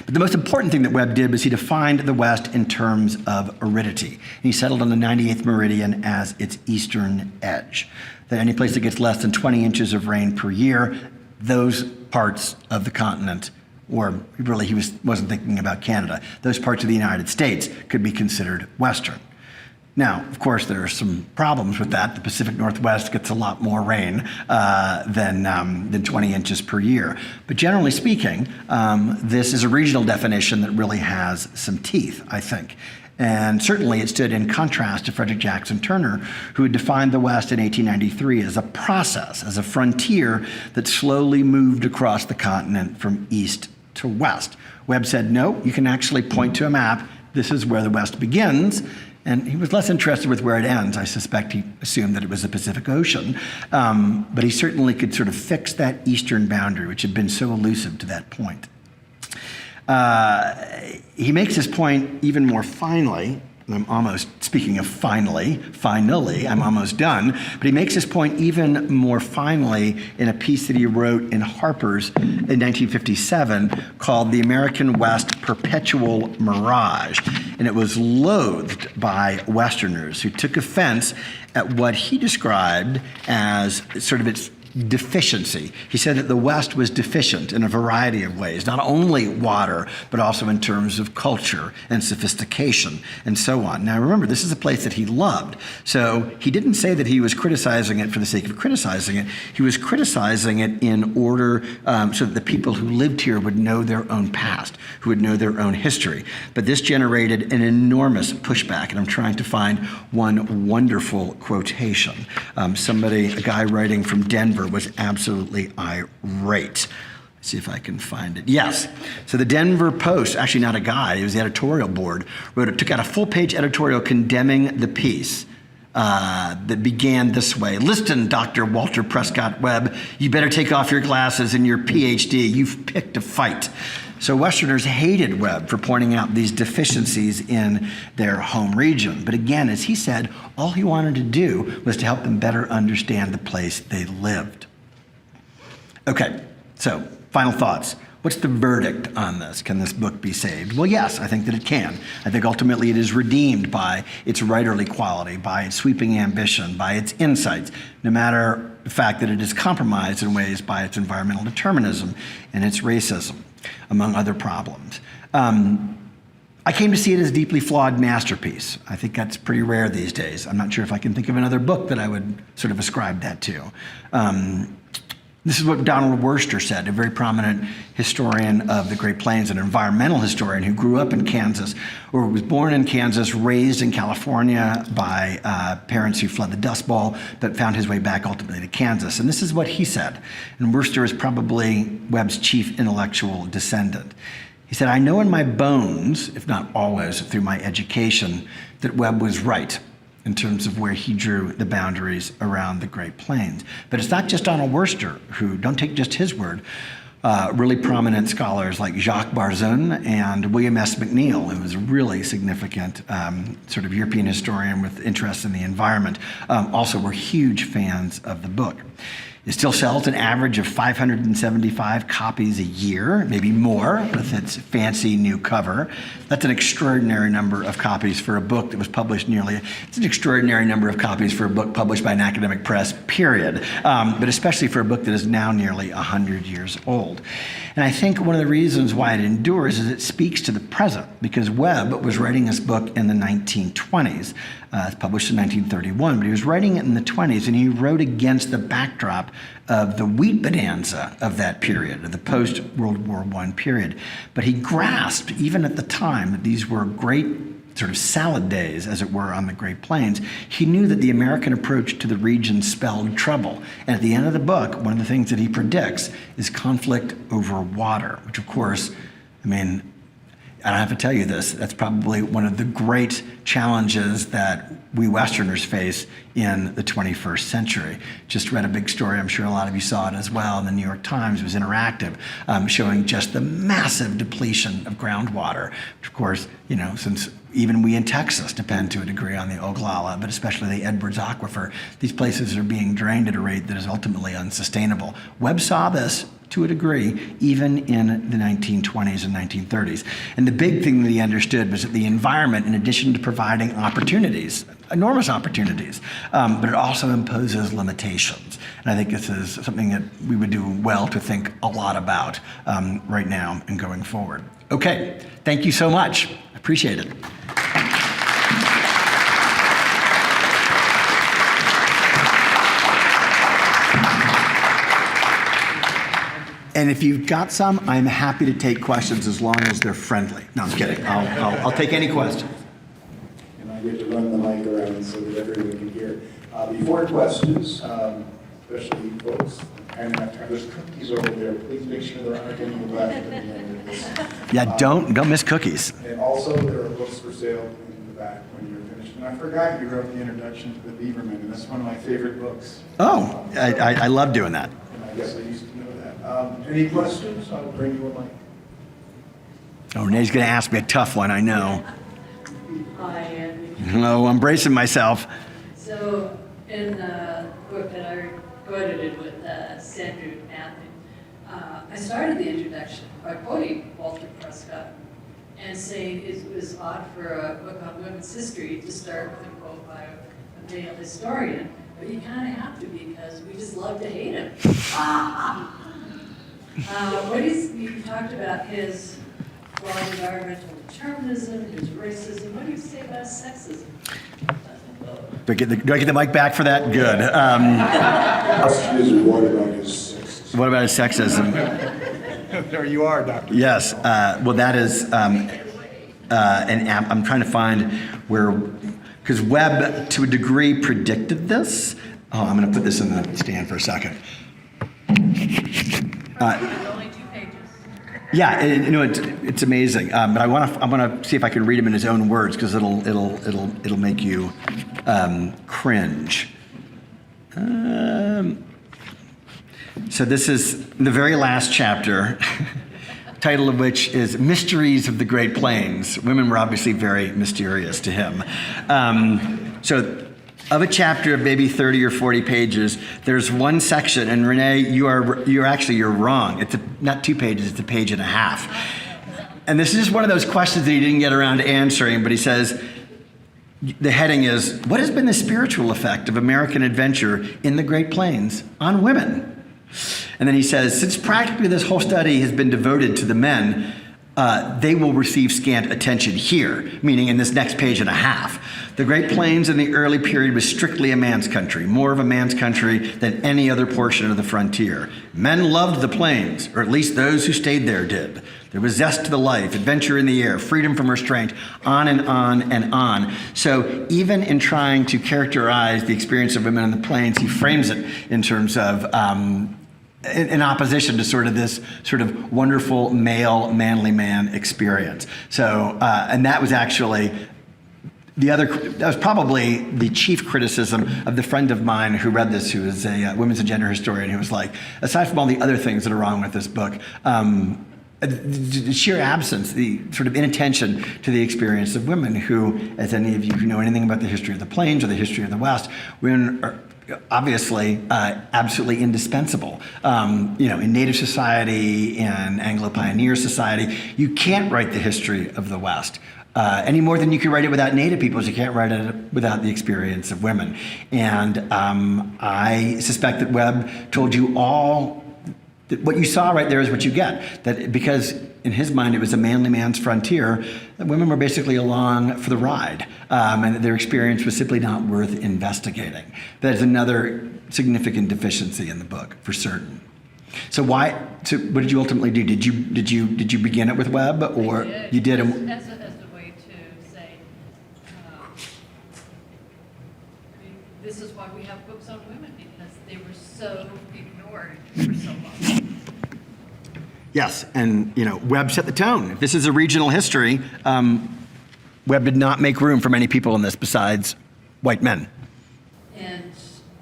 Speaker 4: But the most important thing that Webb did was he defined the West in terms of aridity. And he settled on the 98th meridian as its eastern edge. That any place that gets less than 20 inches of rain per year, those parts of the continent, or really he wasn't thinking about Canada, those parts of the United States could be considered Western. Now, of course, there are some problems with that. The Pacific Northwest gets a lot more rain than 20 inches per year. But generally speaking, this is a regional definition that really has some teeth, I think. And certainly it stood in contrast to Frederick Jackson Turner, who had defined the West in 1893 as a process, as a frontier that slowly moved across the continent from east to west. Webb said, no, you can actually point to a map. This is where the West begins. And he was less interested with where it ends. I suspect he assumed that it was the Pacific Ocean. But he certainly could sort of fix that eastern boundary, which had been so elusive to that point. He makes his point even more finely. I'm almost, speaking of finally, I'm almost done. But he makes his point even more finely in a piece that he wrote in Harper's in 1957 called The American West Perpetual Mirage. And it was loathed by Westerners who took offense at what he described as sort of its deficiency. He said that the West was deficient in a variety of ways, not only water, but also in terms of culture and sophistication and so on. Now remember, this is a place that he loved. So he didn't say that he was criticizing it for the sake of criticizing it. He was criticizing it in order so that the people who lived here would know their own past, who would know their own history. But this generated an enormous pushback, and I'm trying to find one wonderful quotation. A guy writing from Denver was absolutely irate. Let's see if I can find it. Yes. So the Denver Post, actually not a guy, it was the editorial board, took out a full-page editorial condemning the piece that began this way. Listen, Dr. Walter Prescott Webb, you better take off your glasses and your PhD. You've picked a fight. So Westerners hated Webb for pointing out these deficiencies in their home region. But again, as he said, all he wanted to do was to help them better understand the place they lived. Okay, so final thoughts. What's the verdict on this? Can this book be saved? Well, yes, I think that it can. I think ultimately it is redeemed by its writerly quality, by its sweeping ambition, by its insights, no matter the fact that it is compromised in ways by its environmental determinism and its racism, among other problems. I came to see it as a deeply flawed masterpiece. I think that's pretty rare these days. I'm not sure if I can think of another book that I would sort of ascribe that to. This is what Donald Worster said, a very prominent historian of the Great Plains, an environmental historian who grew up in Kansas, or was born in Kansas, raised in California by parents who fled the Dust Bowl, but found his way back ultimately to Kansas. And this is what he said. And Worster is probably Webb's chief intellectual descendant. He said, I know in my bones, if not always through my education, that Webb was right in terms of where he drew the boundaries around the Great Plains. But it's not just Donald Worster who, don't take just his word, really prominent scholars like Jacques Barzun and William S. McNeill, who was a really significant sort of European historian with interest in the environment, also were huge fans of the book. It still sells an average of 575 copies a year, maybe more, with its fancy new cover. That's an extraordinary number of copies for a book that was published it's an extraordinary number of copies for a book published by an academic press, period. But especially for a book that is now nearly 100 years old. And I think one of the reasons why it endures is it speaks to the present, because Webb was writing this book in the 1920s. It's published in 1931, but he was writing it in the 20s, and he wrote against the backdrop of the wheat bonanza of that period, of the post-World War I period. But he grasped, even at the time, that these were great sort of salad days, as it were, on the Great Plains. He knew that the American approach to the region spelled trouble. And at the end of the book, one of the things that he predicts is conflict over water, which, of course, I don't have to tell you this, that's probably one of the great challenges that we Westerners face in the 21st century. Just read a big story, I'm sure a lot of you saw it as well, in the New York Times. It was interactive, showing just the massive depletion of groundwater, which, of course, since even we in Texas depend to a degree on the Oglala, but especially the Edwards Aquifer, these places are being drained at a rate that is ultimately unsustainable. Webb saw this to a degree, even in the 1920s and 1930s. And the big thing that he understood was that the environment, in addition to providing opportunities, enormous opportunities, but it also imposes limitations. And I think this is something that we would do well to think a lot about right now and going forward. Okay, thank you so much. I appreciate it. And if you've got some, I'm happy to take questions as long as they're friendly. No, I'm kidding. I'll take any questions.
Speaker 5: And I get to run the mic around so that everyone can hear. Before questions, especially folks, and there's cookies over there. Please make sure there aren't any left at the end of this.
Speaker 4: Yeah, don't miss cookies.
Speaker 5: And also, there are books for sale in the back when you're finished. And I forgot you wrote the introduction to the Beaverman, and that's one of my favorite books.
Speaker 4: Oh, I love doing that.
Speaker 5: And I guess I used to know that. Any questions? I'll bring you a mic.
Speaker 4: Oh, Renee's going to ask me a tough one, I know.
Speaker 6: Hi, Andy.
Speaker 4: Oh, I'm bracing myself.
Speaker 6: So, in the book that I co-edited with Sandra Matthew, I started the introduction by quoting Walter Prescott and saying it was odd for a book on women's history to start with a quote by a male historian, but you kind of have to because we just love to hate him. You talked about his flawed environmental determinism, his racism. What do you say about sexism?
Speaker 4: Do I get the mic back for that? Good.
Speaker 5: Question is, what about his sexism?
Speaker 4: What about his sexism?
Speaker 3: There you are, Doctor.
Speaker 4: Yes. Well, that is, I'm trying to find where, because Webb, to a degree, predicted this. Oh, I'm going to put this in the stand for a second.
Speaker 6: Only 2 pages.
Speaker 4: Yeah, it's amazing. But I want to see if I can read him in his own words because it'll make you cringe. So this is the very last chapter, title of which is Mysteries of the Great Plains. Women were obviously very mysterious to him. So of a chapter of maybe 30 or 40 pages, there's one section, and Renee, you're wrong. It's not 2 pages, it's 1.5 pages. And this is just one of those questions that he didn't get around to answering, but he says, the heading is, what has been the spiritual effect of American adventure in the Great Plains on women? And then he says, since practically this whole study has been devoted to the men, they will receive scant attention here, meaning in this next 1.5 pages. The Great Plains in the early period was strictly a man's country, more of a man's country than any other portion of the frontier. Men loved the plains, or at least those who stayed there did. There was zest to the life, adventure in the air, freedom from restraint, on and on and on. So even in trying to characterize the experience of women on the plains, he frames it in terms of in opposition to sort of this sort of wonderful male, manly man experience. So, and that was actually that was probably the chief criticism of the friend of mine who read this, who is a women's and gender historian, who was like, aside from all the other things that are wrong with this book, the sheer absence, the sort of inattention to the experience of women who, as any of you who know anything about the history of the plains or the history of the West, women are obviously absolutely indispensable. In Native society and Anglo-Pioneer society, you can't write the history of the West any more than you can write it without Native peoples. You can't write it without the experience of women. And I suspect that Webb told you all that what you saw right there is what you get. That because in his mind it was a manly man's frontier, that women were basically along for the ride, and that their experience was simply not worth investigating. That is another significant deficiency in the book, for certain. So what did you ultimately do? Did you begin it with Webb, or you did?
Speaker 6: As a way to say, this is why we have books on women, because they were so ignored for so long.
Speaker 4: Yes, and Webb set the tone. If this is a regional history, Webb did not make room for many people in this besides white men.
Speaker 6: And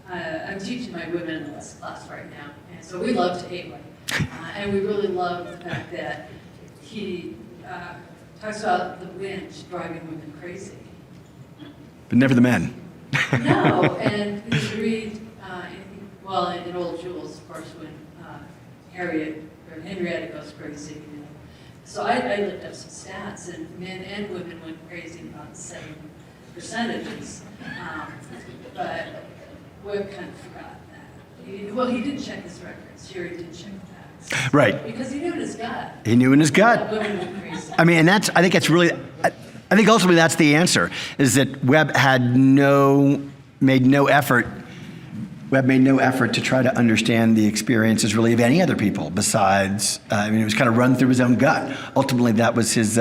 Speaker 6: I'm teaching my women in the West class right now, and so we love to hate Webb. And we really love the fact that he talks about the wind driving women crazy.
Speaker 4: But never the men.
Speaker 6: No, and you read, in Old Jules, of course, when Henrietta goes crazy. So I looked up some stats, and men and women went crazy about the same percentages. But Webb kind of forgot that. He didn't check his records. Jerry didn't check the facts.
Speaker 4: Right.
Speaker 6: Because he knew in his gut.
Speaker 4: He knew in his gut.
Speaker 6: Women went crazy.
Speaker 4: I mean, and I think ultimately that's the answer, is that Webb made no effort to try to understand the experiences really of any other people besides, it was kind of run through his own gut. Ultimately, that was his,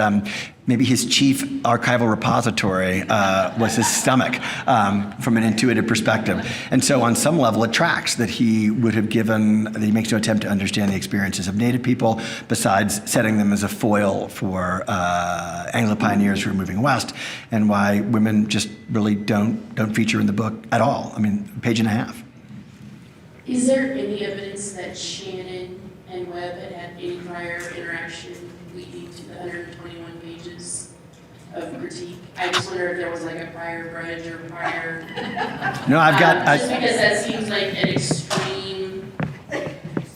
Speaker 4: maybe his chief archival repository was his stomach from an intuitive perspective. And so on some level, it tracks that he makes no attempt to understand the experiences of Native people besides setting them as a foil for Anglo-pioneers who are moving west, and why women just really don't feature in the book at all. I mean, page and a half.
Speaker 7: Is there any evidence that Shannon and Webb had any prior interaction leading to the 121 pages of critique? I just wonder if there was like a prior grudge or prior...
Speaker 4: No, I've got...
Speaker 7: just because that seems like an extreme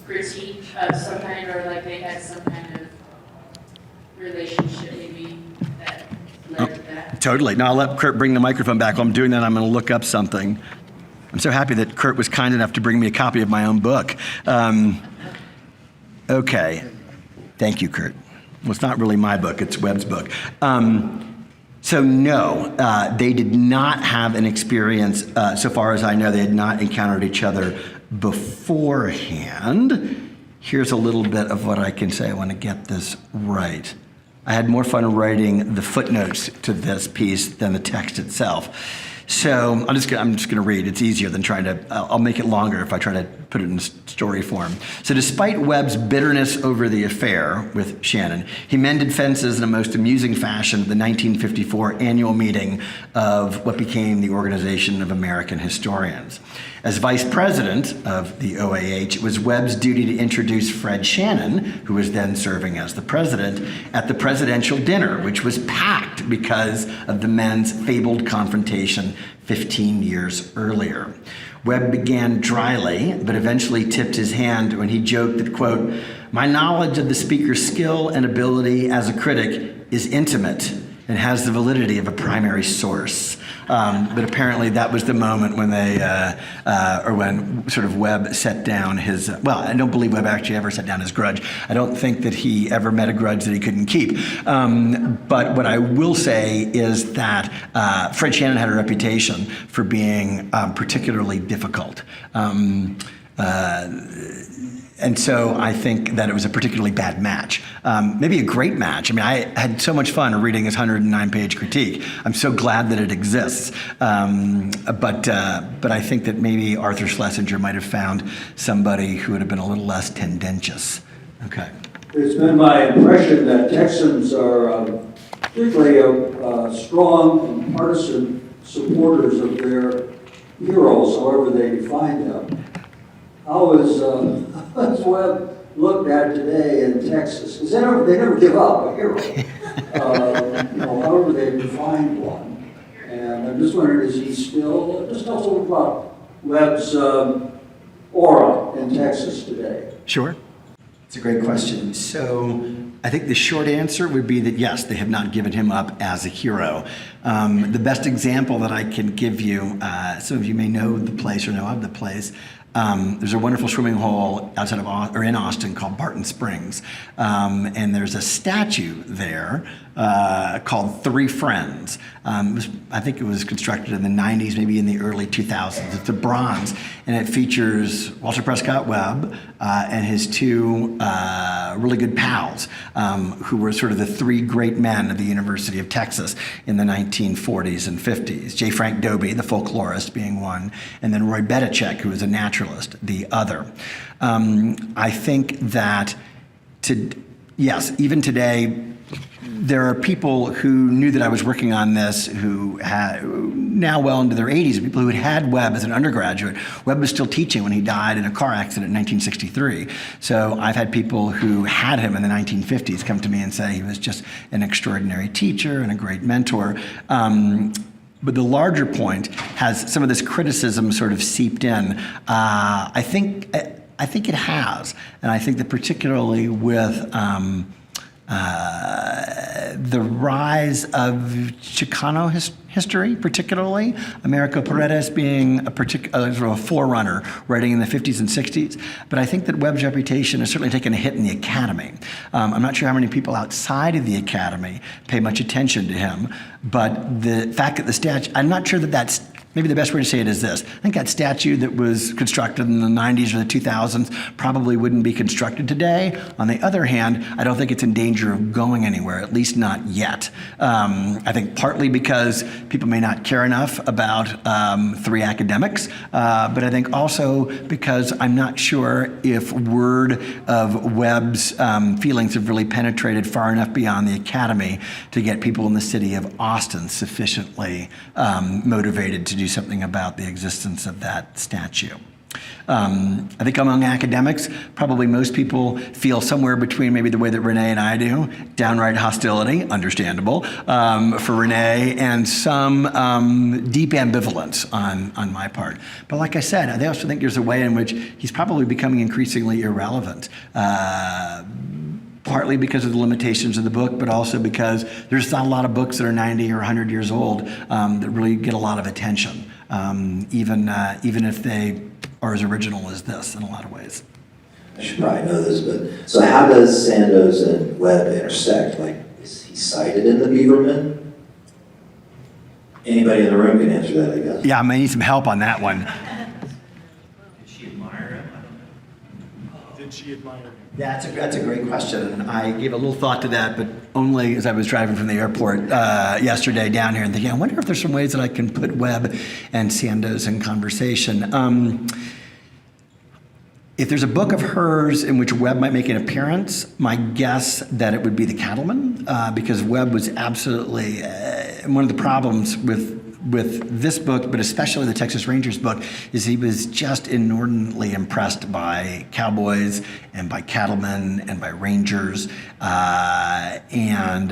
Speaker 7: critique of some kind, or like they had some kind of relationship maybe that led to that.
Speaker 4: Totally. Now I'll let Kurt bring the microphone back. While I'm doing that, I'm going to look up something. I'm so happy that Kurt was kind enough to bring me a copy of my own book. Okay. Thank you, Kurt. Well, it's not really my book. It's Webb's book. So no, they did not have an experience, so far as I know, they had not encountered each other beforehand. Here's a little bit of what I can say. I want to get this right. I had more fun writing the footnotes to this piece than the text itself. So I'm just going to read. It's easier than trying to, I'll make it longer if I try to put it in story form. So despite Webb's bitterness over the affair with Shannon, he mended fences in a most amusing fashion at the 1954 annual meeting of what became the Organization of American Historians. As vice president of the OAH, it was Webb's duty to introduce Fred Shannon, who was then serving as the president, at the presidential dinner, which was packed because of the men's fabled confrontation 15 years earlier. Webb began dryly, but eventually tipped his hand when he joked that, quote, "My knowledge of the speaker's skill and ability as a critic is intimate and has the validity of a primary source." But apparently that was the moment when when sort of Webb set down his, I don't believe Webb actually ever set down his grudge. I don't think that he ever met a grudge that he couldn't keep. But what I will say is that Fred Shannon had a reputation for being particularly difficult. And so I think that it was a particularly bad match, maybe a great match. I mean, I had so much fun reading his 109-page critique. I'm so glad that it exists. But I think that maybe Arthur Schlesinger might have found somebody who would have been a little less tendentious. Okay.
Speaker 8: It's been my impression that Texans are particularly strong and partisan supporters of their heroes, however they define them. How is Webb looked at today in Texas? Because they never give up a hero, however they define one. And I'm just wondering, is he still, just tell us a little about Webb's aura in Texas today?
Speaker 4: Sure. It's a great question. So I think the short answer would be that yes, they have not given him up as a hero. The best example that I can give you, some of you may know the place or know of the place. There's a wonderful swimming hole outside of in Austin called Barton Springs, and there's a statue there called Three Friends. I think it was constructed in the 90s, maybe in the early 2000s. It's a bronze, and it features Walter Prescott Webb and his two really good pals, who were sort of the three great men of the University of Texas in the 1940s and 50s. J. Frank Dobie, the folklorist, being one, and then Roy Bedicek, who was a naturalist, the other. I think that, yes, even today, there are people who knew that I was working on this who had now well into their 80s, people who had Webb as an undergraduate. Webb was still teaching when he died in a car accident in 1963. So I've had people who had him in the 1950s come to me and say he was just an extraordinary teacher and a great mentor. But the larger point has some of this criticism sort of seeped in. I think it has, and I think that particularly with the rise of Chicano history, particularly Americo Paredes being sort of a forerunner, writing in the 50s and 60s. But I think that Webb's reputation has certainly taken a hit in the academy. I'm not sure how many people outside of the academy pay much attention to him, but the fact that the statue, I'm not sure that that's, maybe the best way to say it is this. I think that statue that was constructed in the 90s or the 2000s probably wouldn't be constructed today. On the other hand, I don't think it's in danger of going anywhere, at least not yet. I think partly because people may not care enough about three academics, but I think also because I'm not sure if word of Webb's feelings have really penetrated far enough beyond the academy to get people in the city of Austin sufficiently motivated to do something about the existence of that statue. I think among academics, probably most people feel somewhere between maybe the way that Renee and I do, downright hostility, understandable, for Renee, and some deep ambivalence on my part. But like I said, I also think there's a way in which he's probably becoming increasingly irrelevant. Partly because of the limitations of the book, but also because there's not a lot of books that are 90 or 100 years old that really get a lot of attention, even if they are as original as this in a lot of ways.
Speaker 9: I should probably know this, but so how does Sandoz and Webb intersect? Like, is he cited in the Beaverman? Anybody in the room can answer that, I guess.
Speaker 4: Yeah, I may need some help on that one.
Speaker 10: Did she admire him? I don't know.
Speaker 3: Did she admire him?
Speaker 4: Yeah, that's a great question. And I gave a little thought to that, but only as I was driving from the airport yesterday down here and thinking, I wonder if there's some ways that I can put Webb and Sandoz in conversation. If there's a book of hers in which Webb might make an appearance, my guess that it would be The Cattleman, because Webb was absolutely one of the problems with this book, but especially the Texas Rangers book, is he was just inordinately impressed by cowboys and by cattlemen and by rangers, and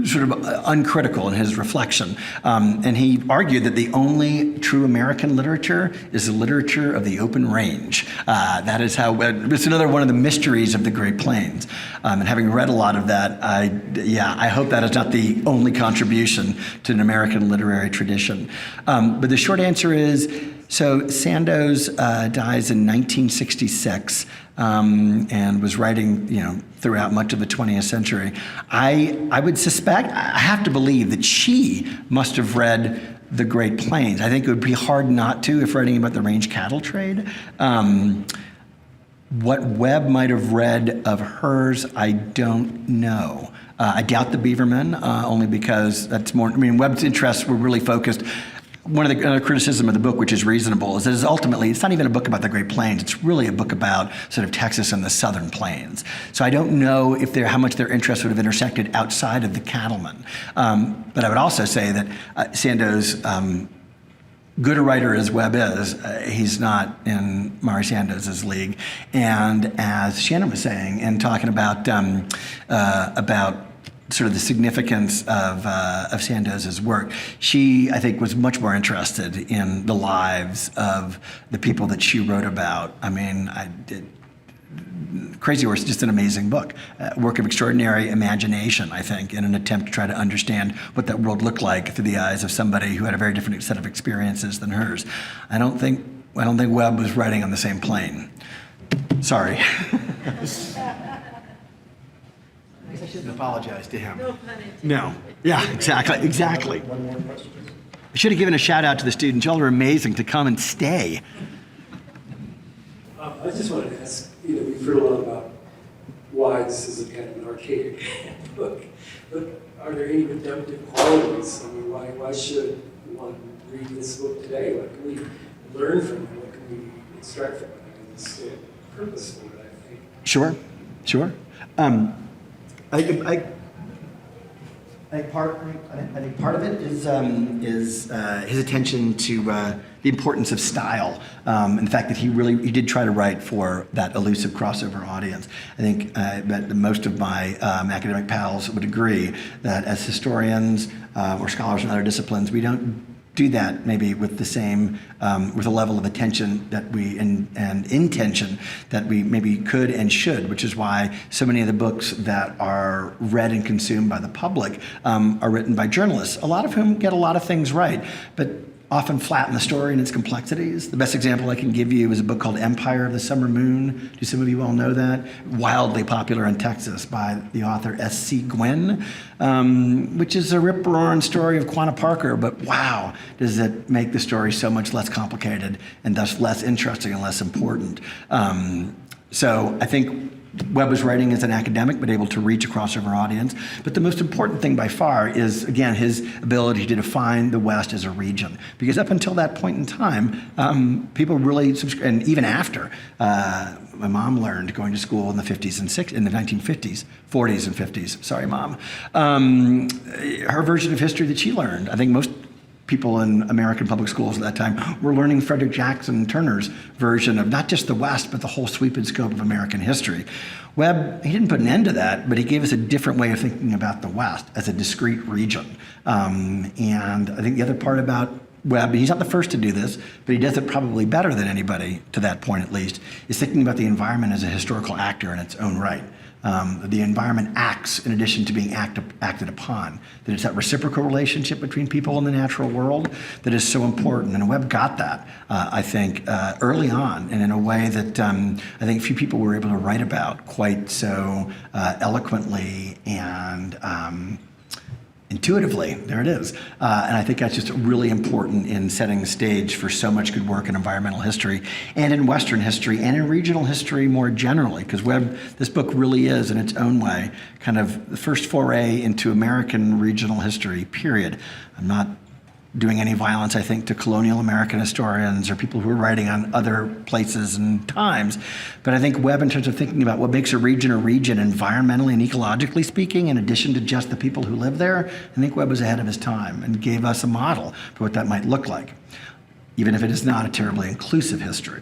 Speaker 4: sort of uncritical in his reflection. And he argued that the only true American literature is the literature of the open range. That is how, it's another one of the mysteries of the Great Plains. And having read a lot of that, I hope that is not the only contribution to an American literary tradition. But the short answer is, so Sandoz dies in 1966 and was writing, throughout much of the 20th century. I would suspect, I have to believe that she must have read The Great Plains. I think it would be hard not to if writing about the range cattle trade. What Webb might have read of hers, I don't know. I doubt the Beaverman, only because that's more, Webb's interests were really focused. One of the criticism of the book, which is reasonable, is that it's not even a book about the Great Plains. It's really a book about sort of Texas and the Southern Plains. So I don't know how much their interests would have intersected outside of the cattleman. But I would also say that Sandoz, good a writer as Webb is, he's not in Mari Sandoz's league. And as Shannon was saying, and talking about sort of the significance of Sandoz's work. She, I think, was much more interested in the lives of the people that she wrote about. I mean, Crazy Horse is just an amazing book, work of extraordinary imagination, I think, in an attempt to try to understand what that world looked like through the eyes of somebody who had a very different set of experiences than hers. I don't think Webb was writing on the same plane. Sorry. I shouldn't apologize to him.
Speaker 2: No pun intended.
Speaker 4: No. Yeah, exactly.
Speaker 5: One more question.
Speaker 4: I should have given a shout out to the students. Y'all are amazing to come and stay.
Speaker 11: I just wanted to ask, we've heard a lot about why this is a kind of an archaic book, but are there any redemptive qualities? I mean, why should one read this book today? What can we learn from it? What can we extract from it? I mean, it's purposeful, I think.
Speaker 4: Sure. I think part of it is his attention to the importance of style, and the fact that he did try to write for that elusive crossover audience. I think that most of my academic pals would agree that as historians or scholars in other disciplines, we don't do that maybe with the same, with a level of attention that and intention that we maybe could and should, which is why so many of the books that are read and consumed by the public are written by journalists, a lot of whom get a lot of things right, but often flatten the story and its complexities. The best example I can give you is a book called Empire of the Summer Moon. Do some of you all know that? Wildly popular in Texas by the author S.C. Gwynn, which is a rip-roaring story of Quanah Parker, but wow, does it make the story so much less complicated and thus less interesting and less important. So I think Webb was writing as an academic, but able to reach a crossover audience. But the most important thing by far is, again, his ability to define the West as a region. Because up until that point in time, people really, and even after, my mom learned going to school in the 50s and in the 1950s, 40s and 50s. Sorry, Mom. Her version of history that she learned, I think most people in American public schools at that time were learning Frederick Jackson Turner's version of not just the West, but the whole sweep and scope of American history. Webb, he didn't put an end to that, but he gave us a different way of thinking about the West as a discrete region. And I think the other part about Webb, he's not the first to do this, but he does it probably better than anybody, to that point at least, is thinking about the environment as a historical actor in its own right. The environment acts in addition to being acted upon. That it's that reciprocal relationship between people and the natural world that is so important. And Webb got that, I think, early on, and in a way that I think few people were able to write about quite so eloquently and intuitively. There it is. And I think that's just really important in setting the stage for so much good work in environmental history and in Western history and in regional history more generally, because Webb, this book really is, in its own way, kind of the first foray into American regional history, period. I'm not doing any violence, I think, to colonial American historians or people who are writing on other places and times. But I think Webb, in terms of thinking about what makes a region environmentally and ecologically speaking, in addition to just the people who live there, I think Webb was ahead of his time and gave us a model for what that might look like, even if it is not a terribly inclusive history.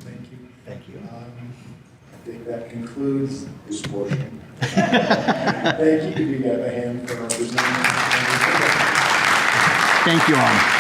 Speaker 5: Thank you.
Speaker 4: Thank you.
Speaker 5: I think that concludes this portion. Thank you. You got a hand for representing.
Speaker 4: Thank you all.